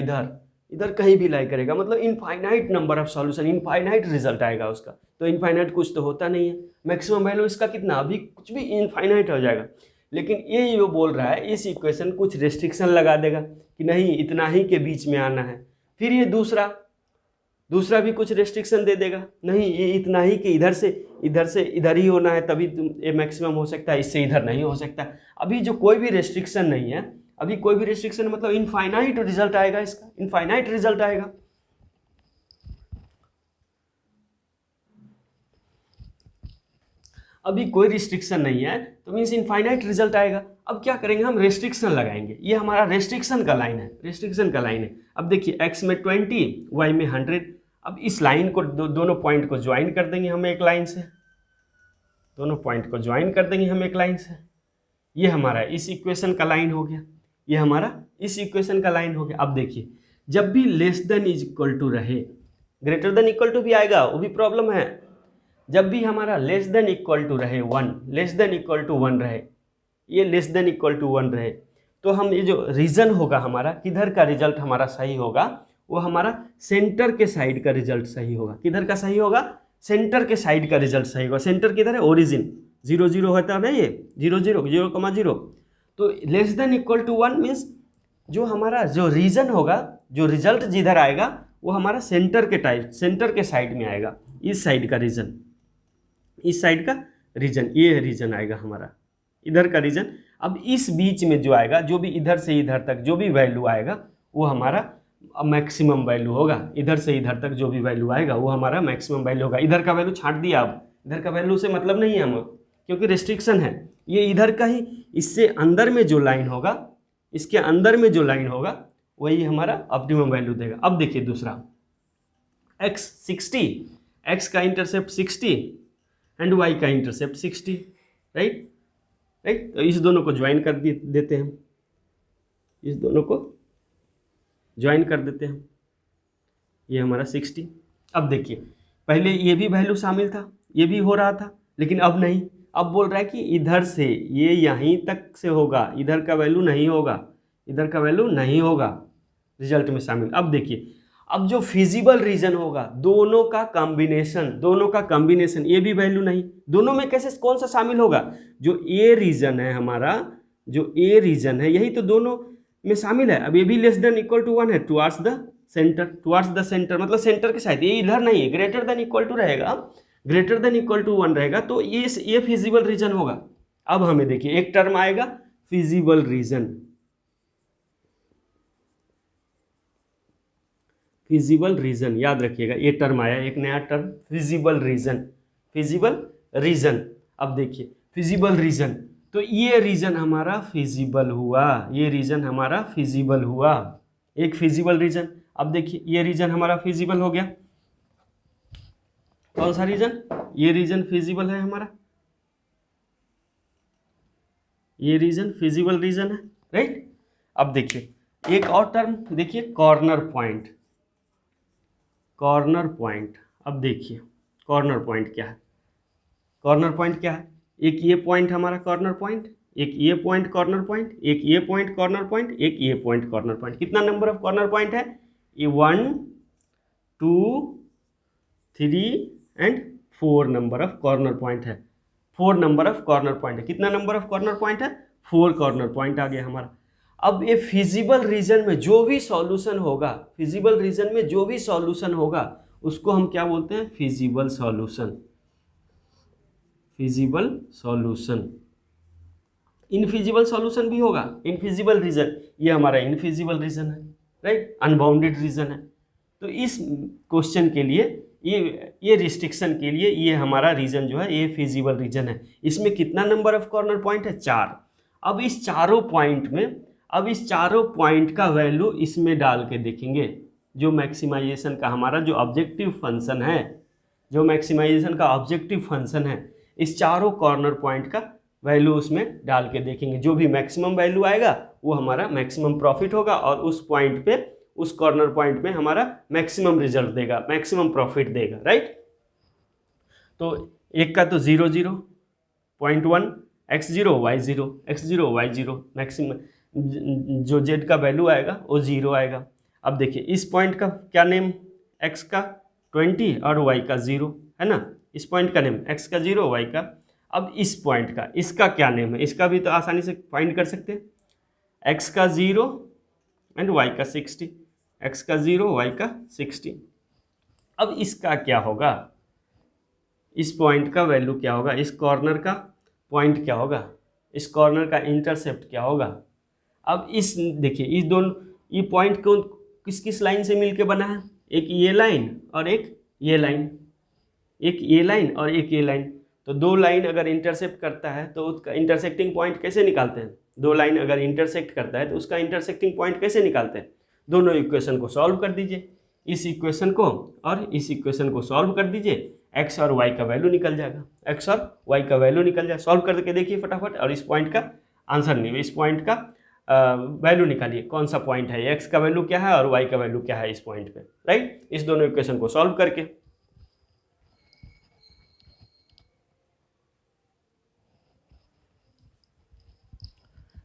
इधर कहीं भी लाई करेगा, मतलब infinite number of solution, infinite result आएगा उसका। तो इनफाइनाइट कुछ तो होता नहीं है, मैक्सिमम वैल्यू इसका कितना, अभी कुछ भी इनफाइनाइट हो जाएगा। लेकिन ये जो बोल रहा है, इस इक्वेशन कुछ रेस्ट्रिक्शन लगा देगा कि नहीं इतना ही के बीच में आना है। फिर ये दूसरा भी कुछ रेस्ट्रिक्शन दे देगा, नहीं ये इतना ही कि इधर से इधर ही होना है, तभी ये मैक्सिमम हो सकता है, इससे इधर नहीं हो सकता। अभी जो कोई भी रेस्ट्रिक्शन नहीं है, अभी कोई भी रेस्ट्रिक्शन, मतलब इनफाइनाइट रिजल्ट आएगा इसका, इनफाइनाइट रिजल्ट आएगा। अभी कोई रिस्ट्रिक्शन नहीं है, तो मीन्स इनफाइनाइट रिजल्ट आएगा। अब क्या करेंगे, हम रेस्ट्रिक्शन लगाएंगे। ये हमारा रेस्ट्रिक्शन का लाइन है, रेस्ट्रिक्शन का लाइन है। अब देखिए x में 20, y में 100। अब इस लाइन को दोनों पॉइंट को ज्वाइन कर देंगे हम एक लाइन से, दोनों पॉइंट को ज्वाइन कर देंगे हम एक लाइन से। ये हमारा इस इक्वेशन का लाइन हो गया, ये हमारा इस इक्वेशन का लाइन हो गया। अब देखिए, जब भी less than is equal to रहे, ग्रेटर देन इक्वल टू भी आएगा, वो भी प्रॉब्लम है। जब भी हमारा लेस देन इक्वल टू रहे 1, लेस देन इक्वल टू 1 रहे, ये लेस देन इक्वल टू 1 रहे, तो हम ये जो रीजन होगा हमारा, किधर का रिजल्ट हमारा सही होगा, वो हमारा सेंटर के साइड का रिजल्ट सही होगा। किधर का सही होगा, सेंटर के साइड का रिजल्ट सही होगा। सेंटर किधर है, ओरिजिन 0 0 होता है ना, ये 0 0 0,0। तो less than equal to 1 means जो हमारा जो रीजन होगा, जो रिजल्ट जिधर आएगा वो हमारा सेंटर के टाइप, सेंटर के साइड में आएगा। इस साइड का रीजन, इस साइड का रीजन, ये रीजन आएगा हमारा, इधर का रीजन। अब इस बीच में जो आएगा, जो भी इधर से इधर तक जो भी वैल्यू आएगा वो हमारा मैक्सिमम वैल्यू होगा। इधर से इधर तक जो भी वैल्यू आएगा वो हमारा मैक्सिमम वैल्यू होगा। इधर का वैल्यू छांट दिया, अब इधर का वैल्यू से मतलब नहीं है हम, क्योंकि रिस्ट्रिक्शन है। ये इधर का ही, इससे अंदर में जो लाइन होगा, इसके अंदर में जो लाइन होगा वही हमारा ऑप्टिमम वैल्यू देगा। अब देखिए दूसरा, x 60, x का इंटरसेप्ट 60 एंड y का इंटरसेप्ट 60, राइट। तो इस दोनों को ज्वाइन कर देते हैं, इस दोनों को ज्वाइन कर देते हैं, ये हमारा 60। अब देखिए, पहले ये भी वैल्यू शामिल था, ये भी हो रहा था, लेकिन अब नहीं। अब बोल रहा है कि इधर से ये यहीं तक से होगा, इधर का वैल्यू नहीं होगा, इधर का वैल्यू नहीं होगा रिजल्ट में शामिल। अब देखिए, अब जो फिजिबल रीजन होगा, दोनों का कॉम्बिनेशन, दोनों का कॉम्बिनेशन, ये भी वैल्यू नहीं, दोनों में कैसे कौन सा शामिल होगा, जो ए रीजन है हमारा, जो ए रीजन है यही तो दोनों में शामिल है। अब ये भी लेस देन इक्वल टू 1 है, towards the centre, towards the centre मतलब सेंटर के साइड, ये इधर नहीं है, ग्रेटर देन इक्वल टू रहेगा, ग्रेटर देन इक्वल टू 1 रहेगा, तो ये फिजिबल रीजन होगा। अब हमें देखिए एक टर्म आएगा फिजिबल रीजन, फिजिबल रीजन, याद रखिएगा ये टर्म आया, एक नया term feasible region, feasible region. अब देखिए फिजिबल रीजन, तो ये रीजन हमारा फिजिबल हुआ, ये रीजन हमारा फिजिबल हुआ, एक फिजिबल रीजन। अब देखिए ये रीजन हमारा फिजिबल हो गया, कौन सा रीजन, ये रीजन फिजिबल है हमारा, ये रीजन फिजिबल रीजन है, राइट। अब देखिए एक और टर्म देखिए, कॉर्नर पॉइंट, कॉर्नर पॉइंट। अब देखिए कॉर्नर पॉइंट क्या है, कॉर्नर पॉइंट क्या है, एक ये पॉइंट हमारा कॉर्नर पॉइंट, एक ये पॉइंट कॉर्नर पॉइंट, एक ये पॉइंट कॉर्नर पॉइंट, एक ये पॉइंट कॉर्नर पॉइंट। कितना नंबर ऑफ कॉर्नर पॉइंट है, ये 1 2 3 and 4 number of corner point है, 4 नंबर ऑफ कॉर्नर पॉइंट है। कितना नंबर ऑफ कॉर्नर पॉइंट है, 4 कॉर्नर पॉइंट आ गया हमारा। अब ये फिजिबल रीजन में जो भी सॉल्यूशन होगा, फिजिबल रीजन में जो भी सॉल्यूशन होगा उसको हम क्या बोलते हैं, feasible solution, feasible solution. Infeasible solution भी होगा, इनफिजिबल रीजन, ये हमारा इनफिजिबल रीजन है, राइट, अनबाउंडेड रीजन है। तो इस क्वेश्चन के लिए ये रिस्ट्रिक्शन के लिए ये हमारा रीजन जो है ये फिजिबल रीजन है। इसमें कितना नंबर ऑफ कॉर्नर पॉइंट है, 4। अब इस चारों पॉइंट में, अब इस चारों पॉइंट का वैल्यू इसमें डाल के देखेंगे, जो मैक्सिमाइजेशन का हमारा जो ऑब्जेक्टिव फंक्शन है, जो मैक्सिमाइजेशन का ऑब्जेक्टिव फंक्शन है, इस चारों कॉर्नर पॉइंट का वैल्यू उसमें डाल के देखेंगे। जो भी मैक्सिमम वैल्यू आएगा वो हमारा मैक्सिमम प्रॉफिट होगा, और उस पॉइंट पे, उस कॉर्नर पॉइंट में हमारा मैक्सिमम रिजल्ट देगा, मैक्सिमम प्रॉफिट देगा, राइट। तो एक का तो 0 0 0.1 x0 y0 x0 y0, maximum जो z का वैल्यू आएगा वो 0 आएगा। अब देखिए इस पॉइंट का क्या नेम, x का 20 और y का 0 है ना, इस पॉइंट का नेम x का 0 y का। अब इस पॉइंट का, इसका क्या नेम है, इसका भी तो आसानी से फाइंड कर सकते हैं, x का 0 एंड y का 60, x का 0 y का 60। अब इसका क्या होगा, इस पॉइंट का वैल्यू क्या होगा, इस कॉर्नर का पॉइंट क्या होगा, इस कॉर्नर का इंटरसेप्ट क्या होगा। अब इस देखिए इस दोनों, ये पॉइंट को किस किस लाइन से मिलके बना है, एक ये लाइन और एक ये लाइन, एक ये लाइन और एक ये लाइन। तो दो लाइन अगर इंटरसेप्ट करता है तो उसका इंटरसेक्टिंग पॉइंट कैसे निकालते हैं? दो लाइन अगर इंटरसेक्ट करता है तो उसका इंटरसेक्टिंग पॉइंट कैसे निकालते हैं? दोनों इक्वेशन को सॉल्व कर दीजिए, इस इक्वेशन को और इस इक्वेशन को सॉल्व कर दीजिए, एक्स और वाई का वैल्यू निकल जाएगा, एक्स और वाई का वैल्यू निकल जाए। सॉल्व करके देखिए फटाफट, और इस पॉइंट का आंसर नहीं, इस पॉइंट का वैल्यू निकालिए, कौन सा पॉइंट है, एक्स का वैल्यू क्या है और वाई का वैल्यू क्या है इस पॉइंट पे, राइट। इस दोनों इक्वेशन को सॉल्व करके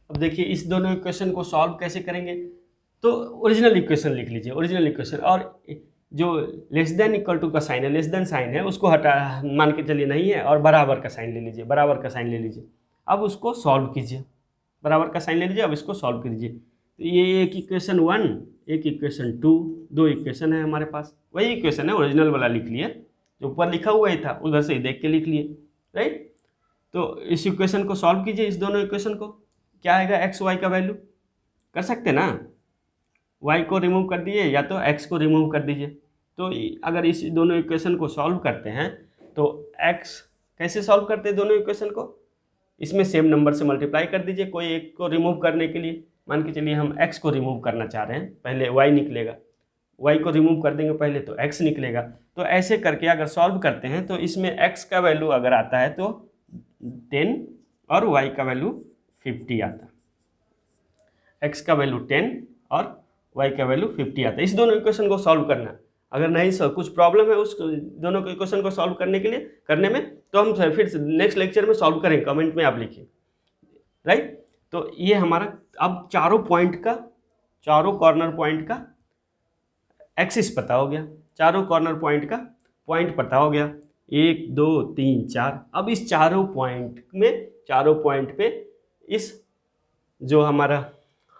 अब देखिए इस दोनों इक्वेशन को सॉल्व कैसे करेंगे। तो ओरिजिनल इक्वेशन लिख लीजिए, ओरिजिनल इक्वेशन, और जो लेस देन इक्वल टू का साइन है, लेस देन साइन है, उसको हटा, मान के चलिए नहीं है, और बराबर का साइन ले लीजिए, बराबर का साइन ले लीजिए। अब उसको सॉल्व कीजिए, बराबर का साइन ले लीजिए, अब इसको सॉल्व कीजिए। तो ये एक इक्वेशन 1, एक इक्वेशन 2, दो इक्वेशन है हमारे पास, वही इक्वेशन है, ओरिजिनल वाला लिख लिए, जो ऊपर लिखा हुआ ही था उधर से ही देख के लिख लिए, राइट। तो इस इक्वेशन को सॉल्व कीजिए, इस दोनों इक्वेशन को, क्या आएगा, एक्स वाई का वैल्यू कर सकते ना, y को रिमूव कर दीजिए या तो x को रिमूव कर दीजिए। तो अगर इस दोनों इक्वेशन को सॉल्व करते हैं तो x कैसे सॉल्व करते हैं दोनों इक्वेशन को, इसमें सेम नंबर से मल्टीप्लाई कर दीजिए, कोई एक को रिमूव करने के लिए। मान के चलिए हम x को रिमूव करना चाह रहे हैं, पहले y निकलेगा, y को रिमूव कर देंगे पहले तो x निकलेगा। तो ऐसे करके अगर सॉल्व करते हैं तो इसमें x का वैल्यू अगर आता है तो 10 और y का वैल्यू 50 आता है, x का वैल्यू 10 और y का वैल्यू 50 आता है। इस दोनों इक्वेशन को सॉल्व करना, अगर नहीं सर कुछ प्रॉब्लम है उस दोनों इक्वेशन को सॉल्व करने के लिए करने में, तो हम फिर नेक्स्ट लेक्चर में सॉल्व करेंगे, कमेंट में आप लिखिए, राइट। तो ये हमारा अब चारों पॉइंट का, चारों कॉर्नर पॉइंट का एक्सिस पता हो गया, चारों कॉर्नर पॉइंट का पॉइंट पता हो गया, 1 2 3 4। अब इस चारों पॉइंट में, चारों पॉइंट पे इस जो हमारा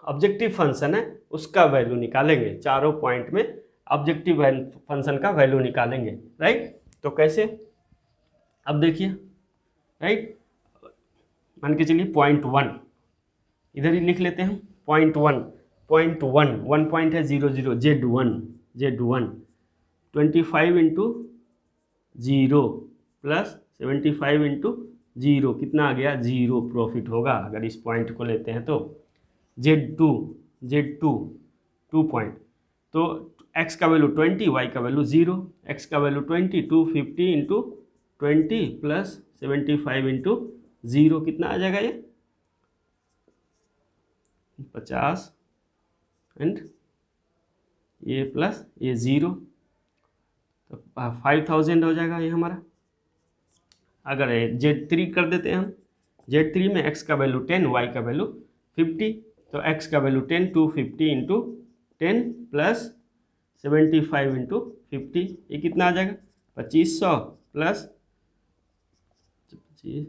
ऑब्जेक्टिव फंक्शन है उसका वैल्यू निकालेंगे, चारों पॉइंट में ऑब्जेक्टिव फंक्शन का वैल्यू निकालेंगे, राइट। तो कैसे, अब देखिए, राइट, मान के चलिए पॉइंट 1 इधर ही लिख लेते हैं, पॉइंट 1, पॉइंट 1, 1 पॉइंट है 0 0, Z1 25 इंटू 0 प्लस 75 इंटू 0 कितना आ गया, 0 प्रॉफिट होगा अगर इस पॉइंट को लेते हैं तो। Z2 2 पॉइंट, तो x का वैल्यू 20, y का वैल्यू 0, x का वैल्यू 20, 250 इंटू 20 प्लस 75 इंटू 0 कितना आ जाएगा, ये 50 एंड ये प्लस ये 0, तो 5000 हो जाएगा ये हमारा। अगर Z3 कर देते हैं हम, Z3 में x का वैल्यू 10, y का वैल्यू 50, तो x का वैल्यू 10, 250 इंटू 10 प्लस 75 इंटू 50, ये कितना आ जाएगा, 2500 प्लस 35,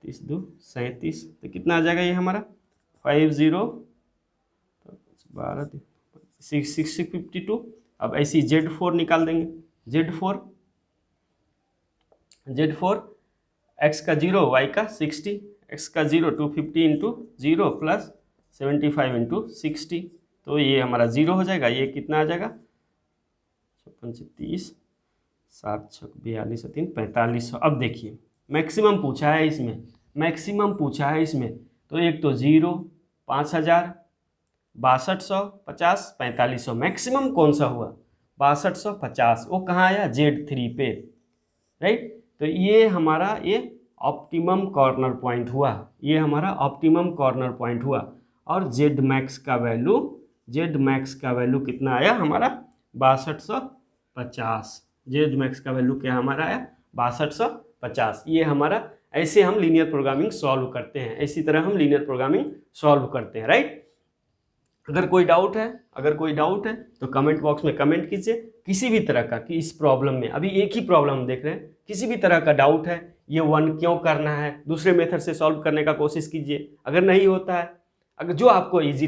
30 2 37, तो कितना आ जाएगा ये हमारा 50 12 652। अब ऐसी Z4 निकाल देंगे, Z4 x का 0, y का 60, x का 0 250 इंटू 0 प्लस 75 इंटू 60, तो ये हमारा 0 हो जाएगा, ये कितना आ जाएगा 30 7 6 42 3 4500। अब देखिए मैक्सिमम पूछा है इसमें, मैक्सिमम पूछा है इसमें, तो एक तो 0 5000 6200 50 4500, मैक्सिमम कौन सा हुआ 6250, वो कहाँ आया Z3 पे, राइट। तो ये हमारा ये ऑप्टिमम कॉर्नर पॉइंट हुआ, ये हमारा ऑप्टिमम कॉर्नर पॉइंट हुआ। और Z मैक्स का वैल्यू कितना आया हमारा 6250, Z मैक्स का वैल्यू क्या हमारा आया 6250। ये हमारा, ऐसे हम लीनियर प्रोग्रामिंग सॉल्व करते हैं, इसी तरह हम लीनियर प्रोग्रामिंग सॉल्व करते हैं, राइट। अगर कोई डाउट है तो कमेंट बॉक्स में कमेंट कीजिए, किसी भी तरह का कि इस प्रॉब्लम में, अभी एक ही प्रॉब्लम देख रहे हैं, किसी भी तरह का डाउट है, ये 1 क्यों करना है, दूसरे मेथड से सॉल्व करने का कोशिश कीजिए। अगर नहीं होता है, अगर जो आपको ईजी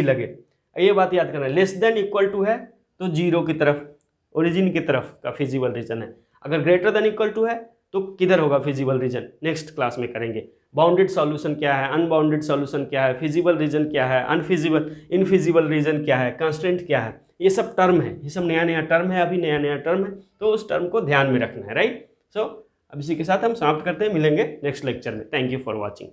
लगे, ये बात याद करना, लेस देन इक्वल टू है तो 0 की तरफ, ओरिजिन की तरफ का फिजिबल रीजन है। अगर ग्रेटर देन इक्वल टू है तो किधर होगा फिजिबल रीजन, नेक्स्ट क्लास में करेंगे। बाउंडेड सॉल्यूशन क्या है, अनबाउंडेड सॉल्यूशन क्या है, फिजिबल रीजन क्या है, इनफिजिबल रीजन क्या है, कंस्ट्रेंट क्या है, ये सब टर्म है, ये सब नया नया टर्म है, अभी नया नया टर्म है, तो उस टर्म को ध्यान में रखना है, राइट। सो अब इसी के साथ हम समाप्त करते हैं, मिलेंगे नेक्स्ट लेक्चर में। Thank you for watching.